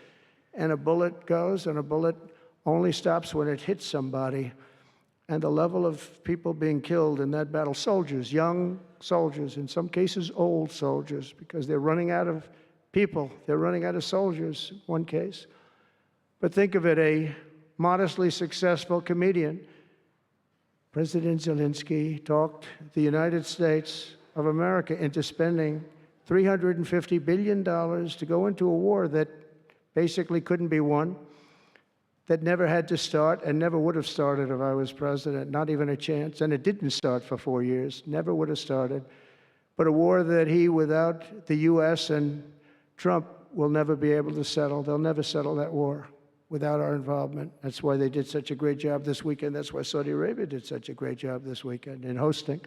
And a bullet goes, and a bullet only stops when it hits somebody. And the level of people being killed in that battle, soldiers, young soldiers, in some cases old soldiers, because they're running out of people. They're running out of soldiers, in one case. But think of it, a modestly successful comedian, President Zelensky, talked the United States of America into spending $350 billion to go into a war that basically couldn't be won, that never had to start and never would have started if I was president, not even a chance. And it didn't start for 4 years, never would have started. But a war that he, without the U.S. and Trump, will never be able to settle. They'll never settle that war without our involvement. That's why they did such a great job this weekend. That's why Saudi Arabia did such a great job this weekend in hosting.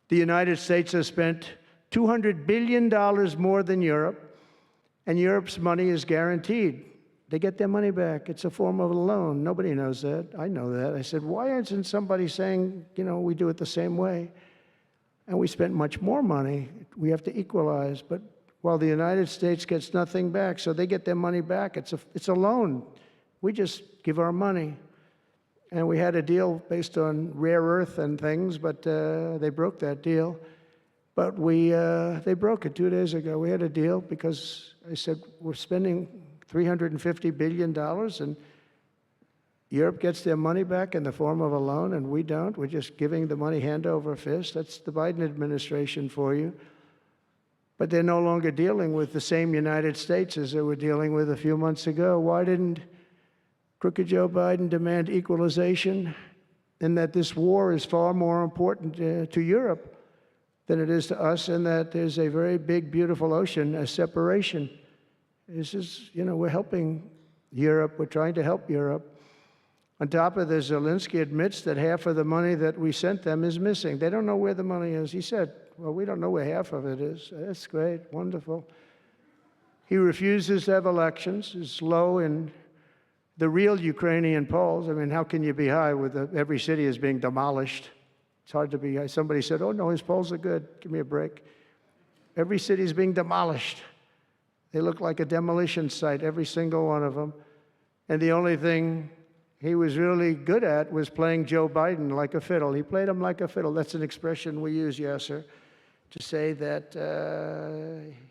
The United States has spent $200 billion more than Europe, and Europe's money is guaranteed. They get their money back. It's a form of a loan. Nobody knows that. I know that. I said, why isn't somebody saying, we do it the same way? And we spent much more money. We have to equalize. But while the United States gets nothing back, so they get their money back. It's a loan. We just give our money. And we had a deal based on rare earth and things, but they broke that deal. But they broke it 2 days ago. We had a deal because I said, we're spending $350 billion, and Europe gets their money back in the form of a loan, and we don't. We're just giving the money hand over fist. That's the Biden administration for you. But they're no longer dealing with the same United States as they were dealing with a few months ago. Why didn't crooked Joe Biden demand equalization, and that this war is far more important to Europe than it is to us, and that there's a very big, beautiful ocean, a separation? This is, we're helping Europe. We're trying to help Europe. On top of this, Zelensky admits that half of the money that we sent them is missing. They don't know where the money is. He said, well, we don't know where half of it is. That's great, wonderful. He refuses to have elections, is low in the real Ukrainian polls. I mean, how can you be high with every city is being demolished? It's hard to be high. Somebody said, oh, no, his polls are good. Give me a break. Every city is being demolished. They look like a demolition site, every single one of them. And the only thing he was really good at was playing Joe Biden like a fiddle. He played him like a fiddle. That's an expression we use, Yasser, to say that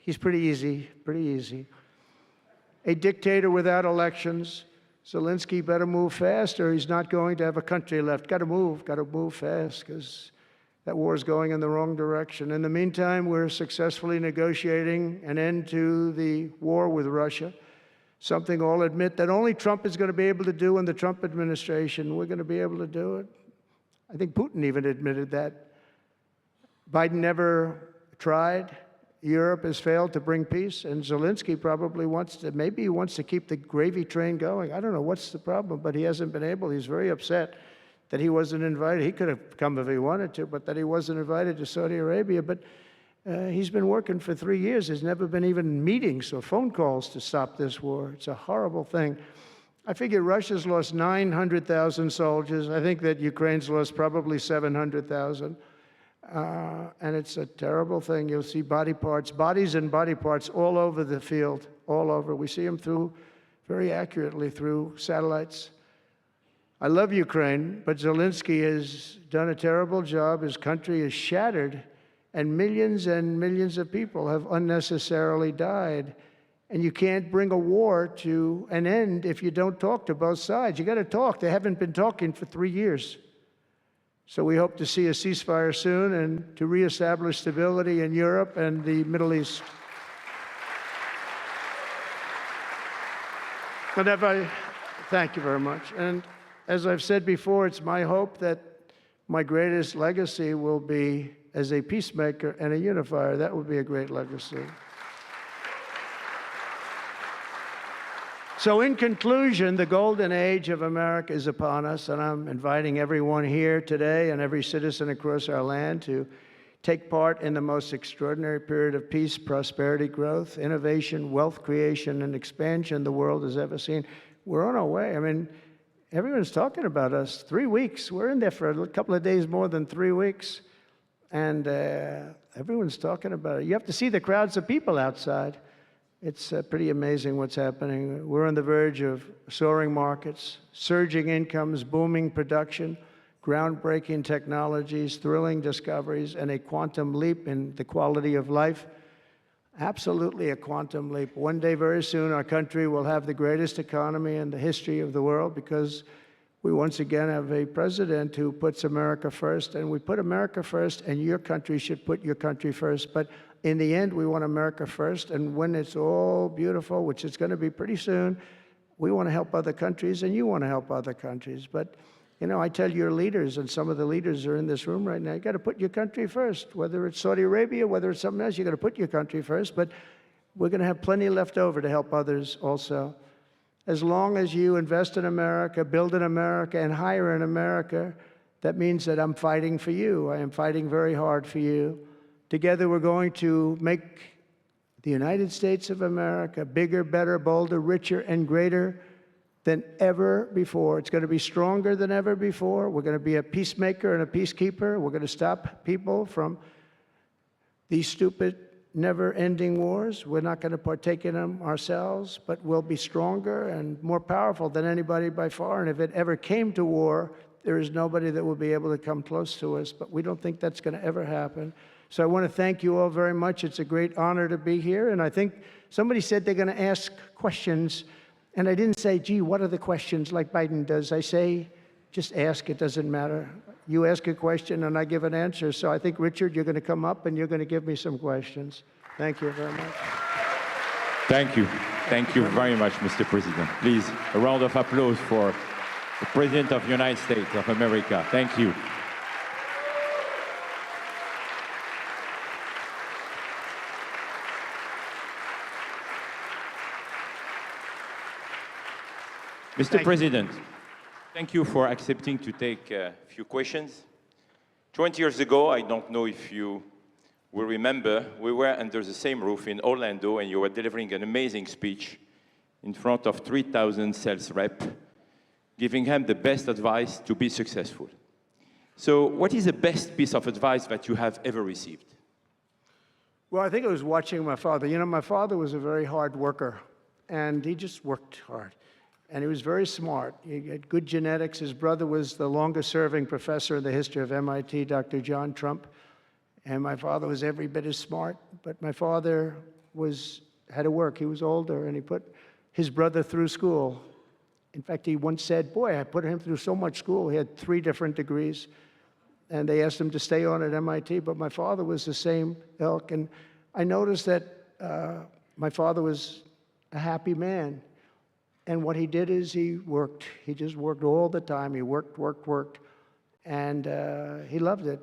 he's pretty easy, pretty easy. A dictator without elections. Zelensky better move fast or he's not going to have a country left. Got to move fast because that war is going in the wrong direction. In the meantime, we're successfully negotiating an end to the war with Russia, something I'll admit that only Trump is going to be able to do in the Trump administration. We're going to be able to do it. I think Putin even admitted that. Biden never tried. Europe has failed to bring peace, and Zelensky probably maybe he wants to keep the gravy train going. I don't know what's the problem, but he hasn't been able. He's very upset that he wasn't invited. He could have come if he wanted to, but that he wasn't invited to Saudi Arabia. But he's been working for 3 years. There's never been even meetings or phone calls to stop this war. It's a horrible thing. I figure Russia's lost 900,000 soldiers. I think that Ukraine's lost probably 700,000. And it's a terrible thing. You'll see bodies and body parts all over the field, all over. We see them very accurately through satellites. I love Ukraine, but Zelensky has done a terrible job. His country is shattered, and millions of people have unnecessarily died. And you can't bring a war to an end if you don't talk to both sides. You got to talk. They haven't been talking for 3 years. So we hope to see a ceasefire soon and to reestablish stability in Europe and the Middle East. Thank you very much. And as I've said before, it's my hope that my greatest legacy will be as a peacemaker and a unifier. That would be a great legacy. So in conclusion, the golden age of America is upon us, and I'm inviting everyone here today and every citizen across our land to take part in the most extraordinary period of peace, prosperity, growth, innovation, wealth creation, and expansion the world has ever seen. We're on our way. I mean, everyone's talking about us. 3 weeks. We're in there for a couple of days more than 3 weeks. And everyone's talking about it. You have to see the crowds of people outside. It's pretty amazing what's happening. We're on the verge of soaring markets, surging incomes, booming production, groundbreaking technologies, thrilling discoveries, and a quantum leap in the quality of life. Absolutely a quantum leap. One day, very soon, our country will have the greatest economy in the history of the world because we once again have a president who puts America first, and we put America first, and your country should put your country first. But in the end, we want America first, and when it's all beautiful, which it's going to be pretty soon, we want to help other countries, and you want to help other countries. But, you know, I tell your leaders, and some of the leaders are in this room right now, you got to put your country first. Whether it's Saudi Arabia, whether it's something else, you got to put your country first. But we're going to have plenty left over to help others also. As long as you invest in America, build in America, and hire in America, that means that I'm fighting for you. I am fighting very hard for you. Together, we're going to make the United States of America bigger, better, bolder, richer, and greater than ever before. It's going to be stronger than ever before. We're going to be a peacemaker and a peacekeeper. We're going to stop people from these stupid, never-ending wars. We're not going to partake in them ourselves, but we'll be stronger and more powerful than anybody by far. And if it ever came to war, there is nobody that will be able to come close to us. But we don't think that's going to ever happen. So I want to thank you all very much. It's a great honor to be here. And I think somebody said they're going to ask questions. And I didn't say, gee, what are the questions like Biden does? I say, just ask. It doesn't matter. You ask a question and I give an answer. So I think, Richard, you're going to come up and you're going to give me some questions. Thank you very much. Thank you. Thank you very much, Mr. President. Please, a round of applause for the President of the United States of America. Thank you. Mr. President, thank you for accepting to take a few questions. 20 years ago, I don't know if you we remember we were under the same roof in Orlando, and you were delivering an amazing speech in front of 3,000 sales reps, giving them the best advice to be successful. So what is the best piece of advice that you have ever received? Well, I think it was watching my father. You know, my father was a very hard worker, and he just worked hard. And he was very smart. He had good genetics. His brother was the longest-serving professor in the history of MIT, Dr. John Trump. And my father was every bit as smart, but my father had to work. He was older, and he put his brother through school. In fact, he once said, boy, I put him through so much school. He had 3 different degrees, and they asked him to stay on at MIT, but my father was the same ilk. And I noticed that my father was a happy man. And what he did is he worked. He just worked all the time. He worked. And he loved it.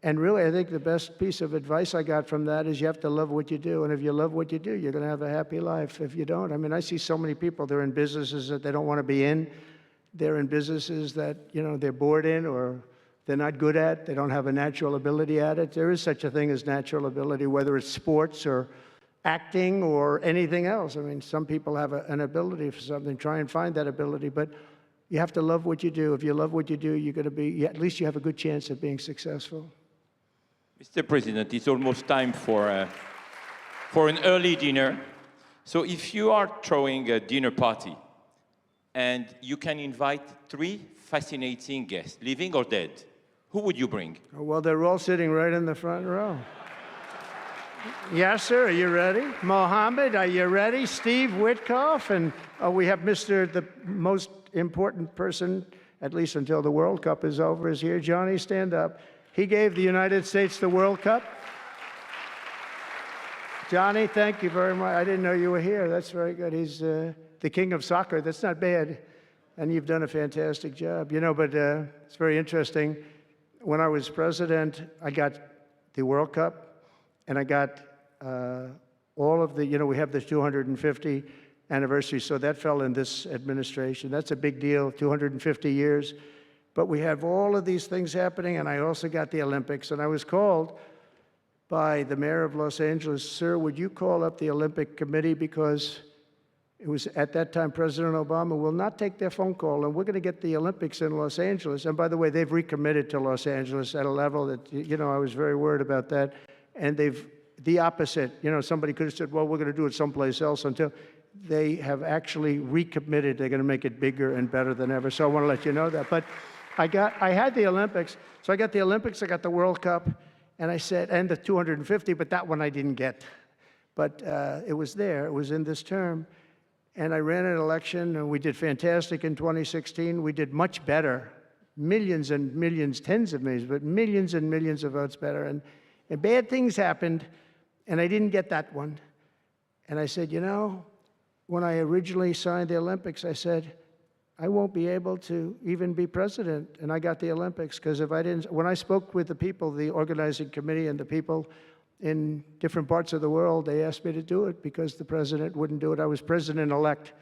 And really, I think the best piece of advice I got from that is you have to love what you do. And if you love what you do, you're going to have a happy life. If you don't, I mean, I see so many people, they're in businesses that they don't want to be in. They're in businesses that, you know, they're bored in or they're not good at. They don't have a natural ability at it. There is such a thing as natural ability, whether it's sports or acting or anything else. I mean, some people have an ability for something. Try and find that ability. But you have to love what you do. If you love what you do, you're going to be, at least you have a good chance of being successful. Mr. President, it's almost time for an early dinner. So if you are throwing a dinner party and you can invite 3 fascinating guests, living or dead, who would you bring? Well, they're all sitting right in the front row. Yasser, are you ready? Mohammed, are you ready? Steve Witkoff, and we have the most important person, at least until the World Cup is over, is here. Johnny, stand up. He gave the United States the World Cup. Johnny, thank you very much. I didn't know you were here. That's very good. He's the king of soccer. That's not bad. And you've done a fantastic job. You know, but it's very interesting. When I was president, I got the World Cup, and I got all of the, you know, we have the 250 anniversary, so that fell in this administration. That's a big deal, 250 years. But we have all of these things happening, and I also got the Olympics. And I was called by the mayor of Los Angeles, sir, would you call up the Olympic Committee, because it was at that time President Obama will not take their phone call, and we're going to get the Olympics in Los Angeles. And by the way, they've recommitted to Los Angeles at a level that, you know, I was very worried about that. And they've, the opposite, you know, somebody could have said, well, we're going to do it someplace else, until they have actually recommitted. They're going to make it bigger and better than ever. So I want to let you know that. But I had the Olympics. So I got the Olympics, I got the World Cup, and I said, and the 250, but that one I didn't get. But it was there. It was in this term. And I ran an election, and we did fantastic in 2016. We did much better. Millions and millions, tens of millions, but millions and millions of votes better. And bad things happened, and I didn't get that one. And I said, you know, when I originally signed the Olympics, I said, I won't be able to even be president. And I got the Olympics, because if I didn't, when I spoke with the people, the organizing committee and the people in different parts of the world, they asked me to do it because the president wouldn't do it. I was president-elect,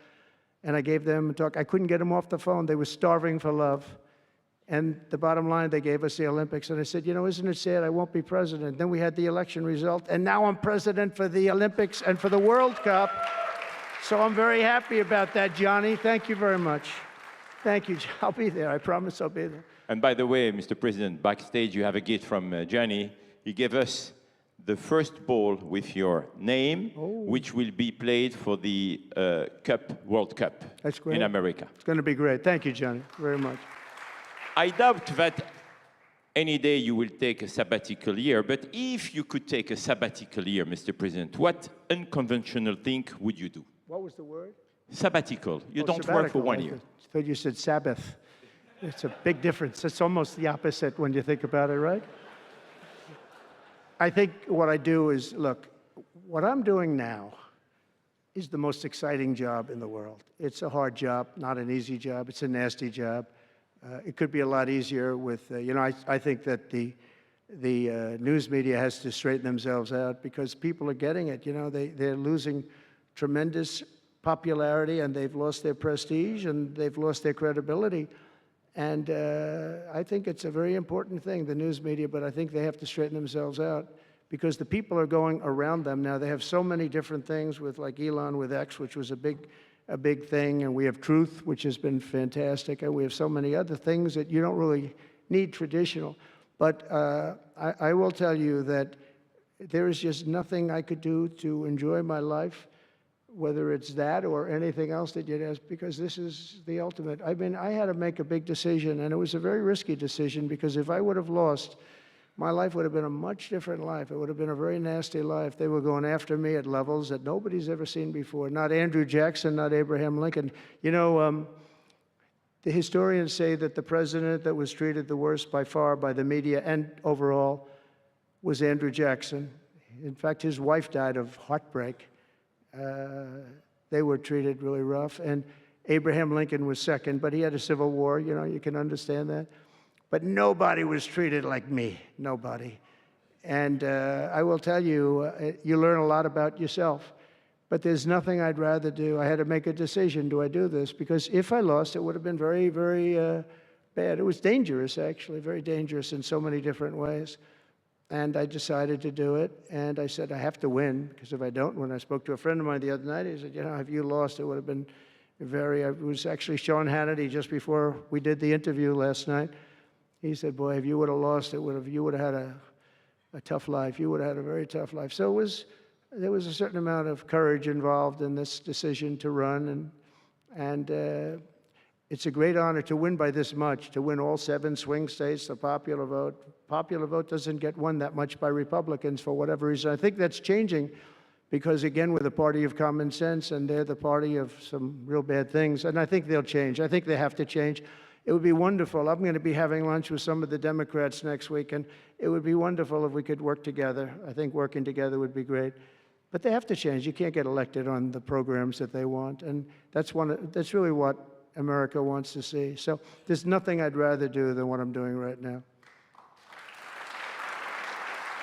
and I gave them a talk. I couldn't get them off the phone. They were starving for love. And the bottom line, they gave us the Olympics. And I said, you know, isn't it sad I won't be president? Then we had the election result, and now I'm president for the Olympics and for the World Cup. So I'm very happy about that, Johnny. Thank you very much. Thank you. I'll be there. I promise I'll be there. And by the way, Mr. President, backstage you have a gift from Johnny. He gave us the first ball with your name, which will be played for the World Cup. That's great. In America. It's going to be great. Thank you, Johnny, very much. I doubt that any day you will take a sabbatical year, but if you could take a sabbatical year, Mr. President, what unconventional thing would you do? What was the word? Sabbatical. You don't work for 1 year. I thought you said Sabbath. It's a big difference. It's almost the opposite when you think about it, right? I think what I do is, look, what I'm doing now is the most exciting job in the world. It's a hard job, not an easy job. It's a nasty job. It could be a lot easier with, you know, I think that the news media has to straighten themselves out, because people are getting it. You know, they're losing tremendous popularity, and they've lost their prestige, and they've lost their credibility. And I think it's a very important thing, the news media, but I think they have to straighten themselves out, because the people are going around them now. They have so many different things with, like Elon with X, which was a big thing, and we have Truth, which has been fantastic, and we have so many other things that you don't really need traditional. But I will tell you that there is just nothing I could do to enjoy my life, whether it's that or anything else that you'd ask, because this is the ultimate. I mean, I had to make a big decision, and it was a very risky decision, because if I would have lost, my life would have been a much different life. It would have been a very nasty life. They were going after me at levels that nobody's ever seen before. Not Andrew Jackson, not Abraham Lincoln. You know, the historians say that the president that was treated the worst by far by the media and overall was Andrew Jackson. In fact, his wife died of heartbreak. They were treated really rough. And Abraham Lincoln was second, but he had a civil war. You know, you can understand that. But nobody was treated like me, nobody. And I will tell you, you learn a lot about yourself. But there's nothing I'd rather do. I had to make a decision, do I do this? Because if I lost, it would have been very, very bad. It was dangerous, actually, very dangerous in so many different ways. And I decided to do it, and I said, I have to win, because if I don't, when I spoke to a friend of mine the other night, he said, you know, if you lost, it would have been it was actually Sean Hannity just before we did the interview last night. He said, boy, if you would have lost, you would have had a tough life. You would have had a very tough life. So there was a certain amount of courage involved in this decision to run, and it's a great honor to win by this much, to win all 7 swing states, the popular vote. Popular vote doesn't get won that much by Republicans for whatever reason. I think that's changing because, again, we're the party of common sense, and they're the party of some real bad things, and I think they'll change. I think they have to change. It would be wonderful. I'm going to be having lunch with some of the Democrats next week, and it would be wonderful if we could work together. I think working together would be great. But they have to change. You can't get elected on the programs that they want, and that's really what America wants to see. So there's nothing I'd rather do than what I'm doing right now.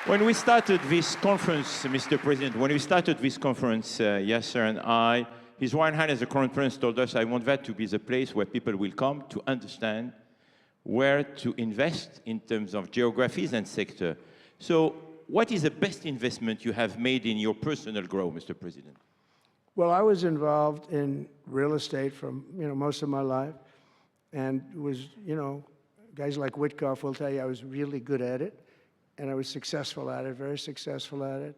When we started this conference, Mr. President, when we started this conference, Yasser and I, His Royal Highness the Crown Prince told us, I want that to be the place where people will come to understand where to invest in terms of geographies and sector. So what is the best investment you have made in your personal growth, Mr. President? Well, I was involved in real estate from, most of my life, and was, guys like Witkoff will tell you I was really good at it, and I was successful at it, very successful at it.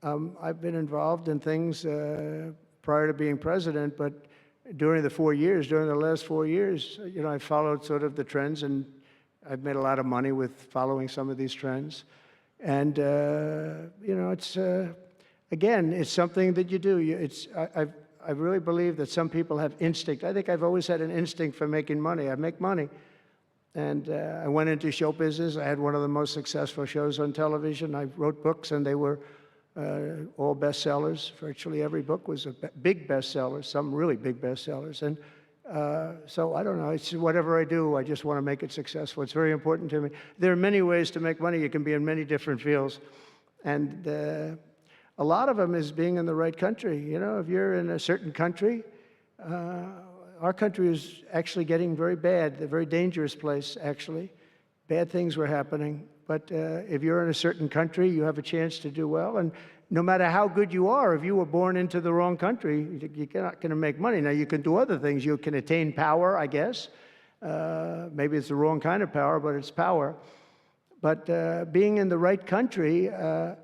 I've been involved in things prior to being president, but during the last 4 years, I followed sort of the trends, and I've made a lot of money with following some of these trends. And, it's, again, it's something that you do. I really believe that some people have instinct. I think I've always had an instinct for making money. I make money. And I went into show business. I had one of the most successful shows on television. I wrote books, and they were all bestsellers. Virtually every book was a big bestseller, some really big bestsellers. And so I don't know. It's whatever I do, I just want to make it successful. It's very important to me. There are many ways to make money. You can be in many different fields. And a lot of them is being in the right country. If you're in a certain country, our country is actually getting very bad, a very dangerous place, actually. Bad things were happening. But if you're in a certain country, you have a chance to do well. And no matter how good you are, if you were born into the wrong country, you're not going to make money. Now, you can do other things. You can attain power, I guess. Maybe it's the wrong kind of power, but it's power. But being in the right country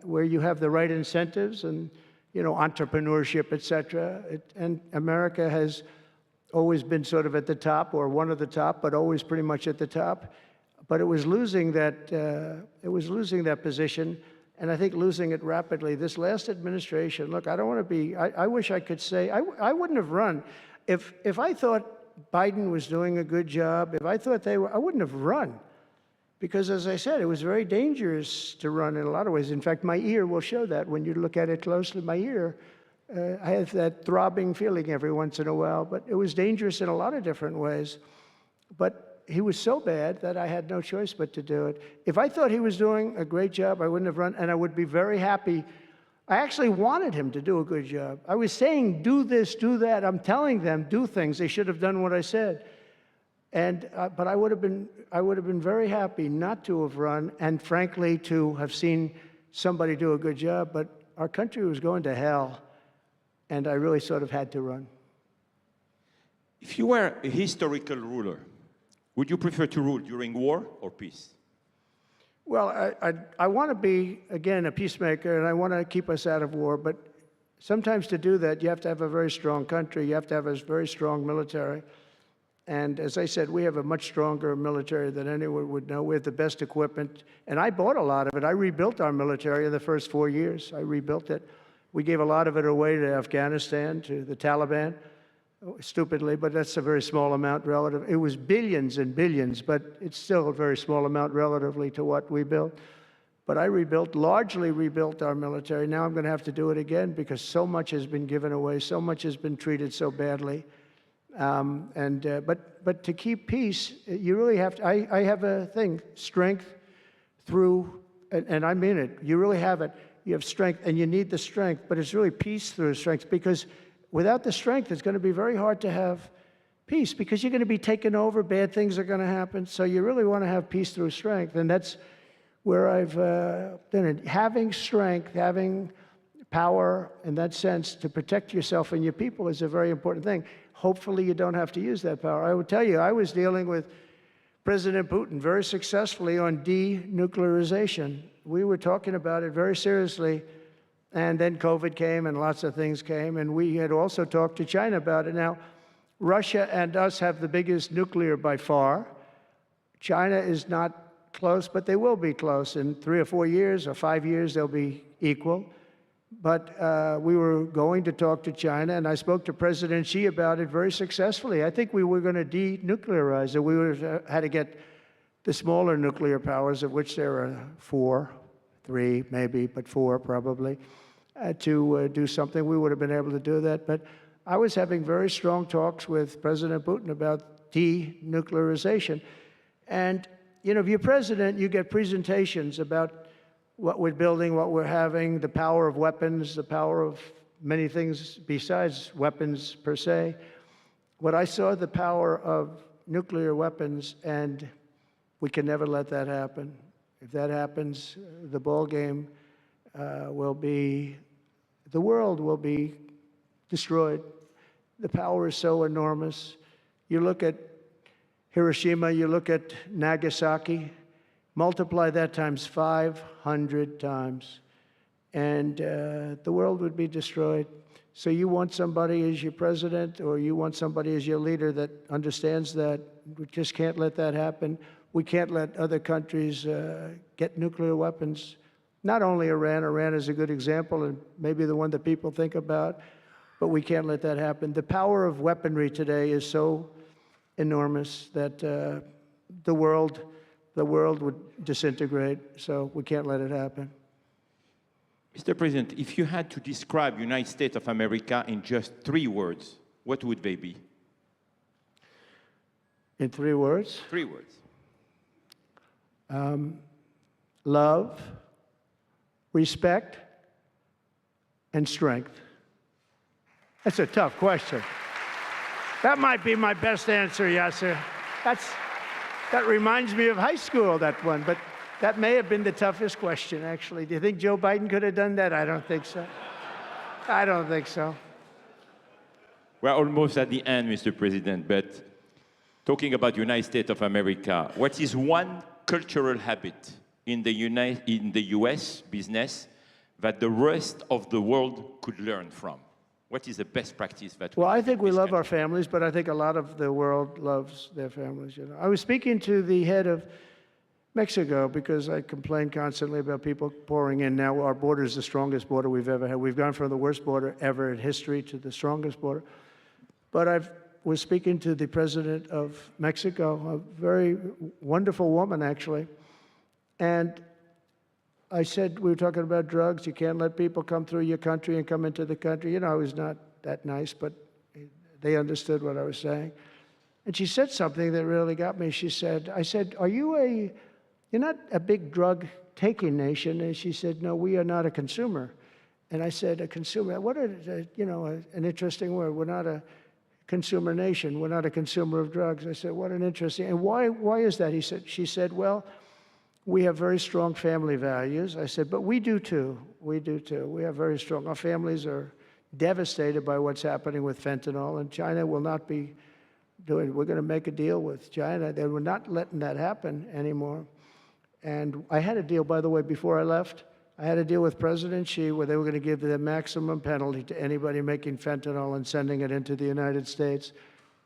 where you have the right incentives and, entrepreneurship, et cetera, and America has always been sort of at the top, or one of the top, but always pretty much at the top. But it was losing that position, and I think losing it rapidly. This last administration, look, I don't want to be, I wish I could say, I wouldn't have run. If I thought Biden was doing a good job, if I thought I wouldn't have run. Because as I said, it was very dangerous to run in a lot of ways. In fact, my ear will show that when you look at it closely. My ear, I have that throbbing feeling every once in a while, but it was dangerous in a lot of different ways. But he was so bad that I had no choice but to do it. If I thought he was doing a great job, I wouldn't have run, and I would be very happy. I actually wanted him to do a good job. I was saying, do this, do that. I'm telling them, do things. They should have done what I said. And but I would have been very happy not to have run, and frankly, to have seen somebody do a good job, but our country was going to hell, and I really sort of had to run. If you were a historical ruler, would you prefer to rule during war or peace? Well, I want to be, again, a peacemaker, and I want to keep us out of war, but sometimes to do that, you have to have a very strong country. You have to have a very strong military. And as I said, we have a much stronger military than anyone would know. We have the best equipment. And I bought a lot of it. I rebuilt our military in the first 4 years. I rebuilt it. We gave a lot of it away to Afghanistan, to the Taliban, stupidly, but that's a very small amount relative. It was billions and billions, but it's still a very small amount relatively to what we built. But I largely rebuilt our military. Now I'm going to have to do it again because so much has been given away, so much has been treated so badly. But to keep peace, you really have to. I have a thing: strength through, and I mean it. You really have it. You have strength, and you need the strength. But it's really peace through strength, because without the strength, it's going to be very hard to have peace, because you're going to be taken over. Bad things are going to happen. So you really want to have peace through strength, and that's where I've done it. Having strength, having power in that sense to protect yourself and your people is a very important thing. Hopefully you don't have to use that power. I would tell you, I was dealing with President Putin very successfully on denuclearization. We were talking about it very seriously, and then COVID came and lots of things came, and we had also talked to China about it. Now, Russia and us have the biggest nuclear by far. China is not close, but they will be close. In 3 or 4 years or 5 years, they'll be equal. But we were going to talk to China, and I spoke to President Xi about it very successfully. I think we were going to denuclearize it. We would have had to get the smaller nuclear powers, of which there are 4, 3 maybe, but 4 probably, to do something. We would have been able to do that. But I was having very strong talks with President Putin about denuclearization. And, you know, if you're president, you get presentations about what we're building, what we're having, the power of weapons, the power of many things besides weapons per se. What I saw, the power of nuclear weapons, and we can never let that happen. If that happens, the ball game will be, the world will be destroyed. The power is so enormous. You look at Hiroshima, you look at Nagasaki, multiply that times 500 times, and the world would be destroyed. So you want somebody as your president, or you want somebody as your leader that understands that. We just can't let that happen. We can't let other countries get nuclear weapons. Not only Iran. Iran is a good example, and maybe the one that people think about, but we can't let that happen. The power of weaponry today is so enormous that the world would disintegrate, so we can't let it happen. Mr. President, if you had to describe United States of America in just 3 words, what would they be? In 3 words? 3 words. Love, respect, and strength. That's a tough question. That might be my best answer, Yasser. That reminds me of high school, that one, but that may have been the toughest question, actually. Do you think Joe Biden could have done that? I don't think so. I don't think so. We're almost at the end, Mr. President, but talking about United States of America, what is one cultural habit in the US business that the rest of the world could learn from? What is the best practice that Well, I think we love our families, but I think a lot of the world loves their families. You know, I was speaking to the head of Mexico because I complain constantly about people pouring in. Now our border is the strongest border we've ever had. We've gone from the worst border ever in history to the strongest border. But I was speaking to the president of Mexico, a very wonderful woman, actually, and I said, we were talking about drugs. You can't let people come through your country and come into the country. You know, I was not that nice, but they understood what I was saying. And she said something that really got me. She said, I said, you're not a big drug-taking nation? And she said, no, we are not a consumer. And I said, a consumer, what is, an interesting word. We're not a consumer nation. We're not a consumer of drugs. I said, what an interesting, and why is that? She said, well, we have very strong family values. I said, but we do too. We do too. We have very strong. Our families are devastated by what's happening with fentanyl, and China will not be doing. We're going to make a deal with China. They were not letting that happen anymore. And I had a deal, by the way, before I left. I had a deal with President Xi where they were going to give the maximum penalty to anybody making fentanyl and sending it into the United States.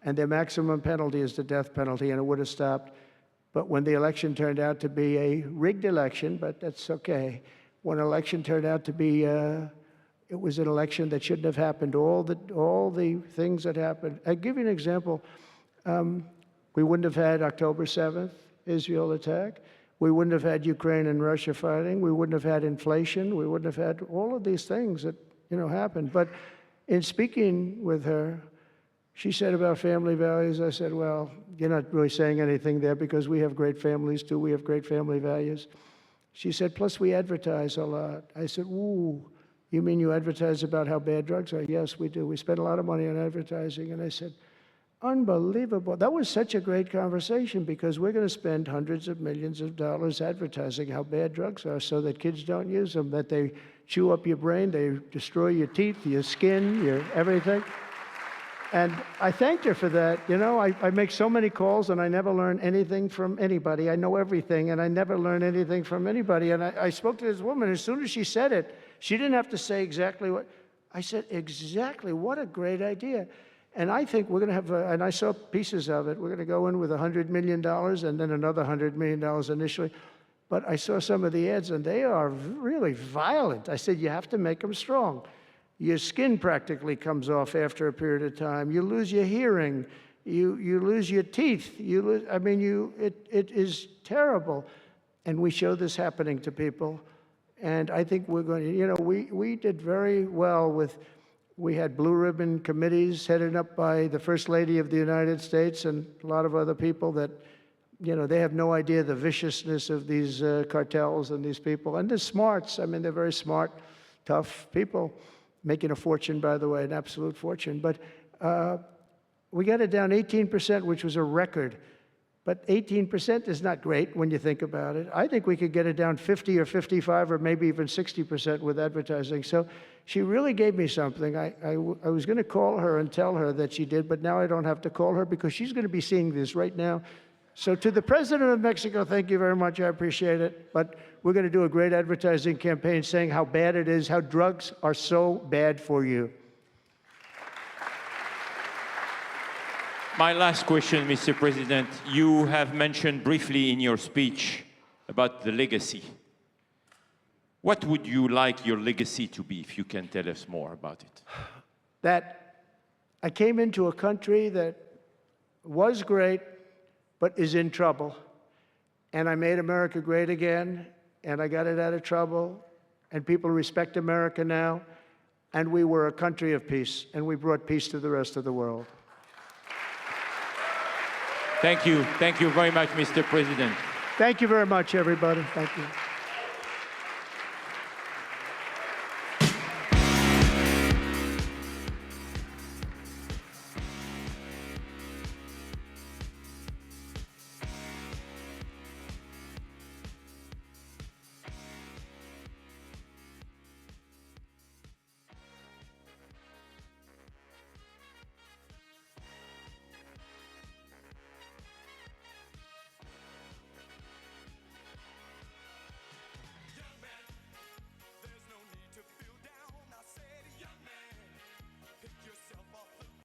And their maximum penalty is the death penalty, and it would have stopped. But when the election turned out to be a rigged election, but that's okay. When an election turned out to be, it was an election that shouldn't have happened. All the things that happened. I'll give you an example. We wouldn't have had October 7th, Israel attack. We wouldn't have had Ukraine and Russia fighting. We wouldn't have had inflation. We wouldn't have had all of these things that, happened. But in speaking with her, she said about family values, I said, well, you're not really saying anything there because we have great families too. We have great family values. She said, plus we advertise a lot. I said, ooh, you mean you advertise about how bad drugs are? Yes, we do. We spend a lot of money on advertising. And I said, unbelievable. That was such a great conversation because we're going to spend hundreds of millions of dollars advertising how bad drugs are so that kids don't use them, that they chew up your brain, they destroy your teeth, your skin, your everything. And I thanked her for that. I make so many calls and I never learn anything from anybody. I know everything and I never learn anything from anybody. And I spoke to this woman. As soon as she said it, she didn't have to say exactly what. I said, exactly. What a great idea. And I think we're going to have, and I saw pieces of it, we're going to go in with $100 million and then another $100 million initially. But I saw some of the ads and they are really violent. I said, you have to make them strong. Your skin practically comes off after a period of time. You lose your hearing. You lose your teeth. It is terrible. And we show this happening to people. And I think we're going to, we did very well with, we had blue ribbon committees headed up by the First Lady of the United States and a lot of other people that, they have no idea the viciousness of these cartels and these people. And they're smarts. They're very smart, tough people. Making a fortune, by the way, an absolute fortune. But we got it down 18%, which was a record. But 18% is not great when you think about it. I think we could get it down 50 or 55 or maybe even 60% with advertising. So she really gave me something. I was going to call her and tell her that she did, but now I don't have to call her because she's going to be seeing this right now. So to the President of Mexico, thank you very much. I appreciate it. But we're going to do a great advertising campaign saying how bad it is, how drugs are so bad for you. My last question, Mr. President. You have mentioned briefly in your speech about the legacy. What would you like your legacy to be, if you can tell us more about it? That I came into a country that was great, but is in trouble. And I made America great again, and I got it out of trouble, and people respect America now, and we were a country of peace, and we brought peace to the rest of the world. Thank you. Thank you very much, Mr. President. Thank you very much, everybody. Thank you.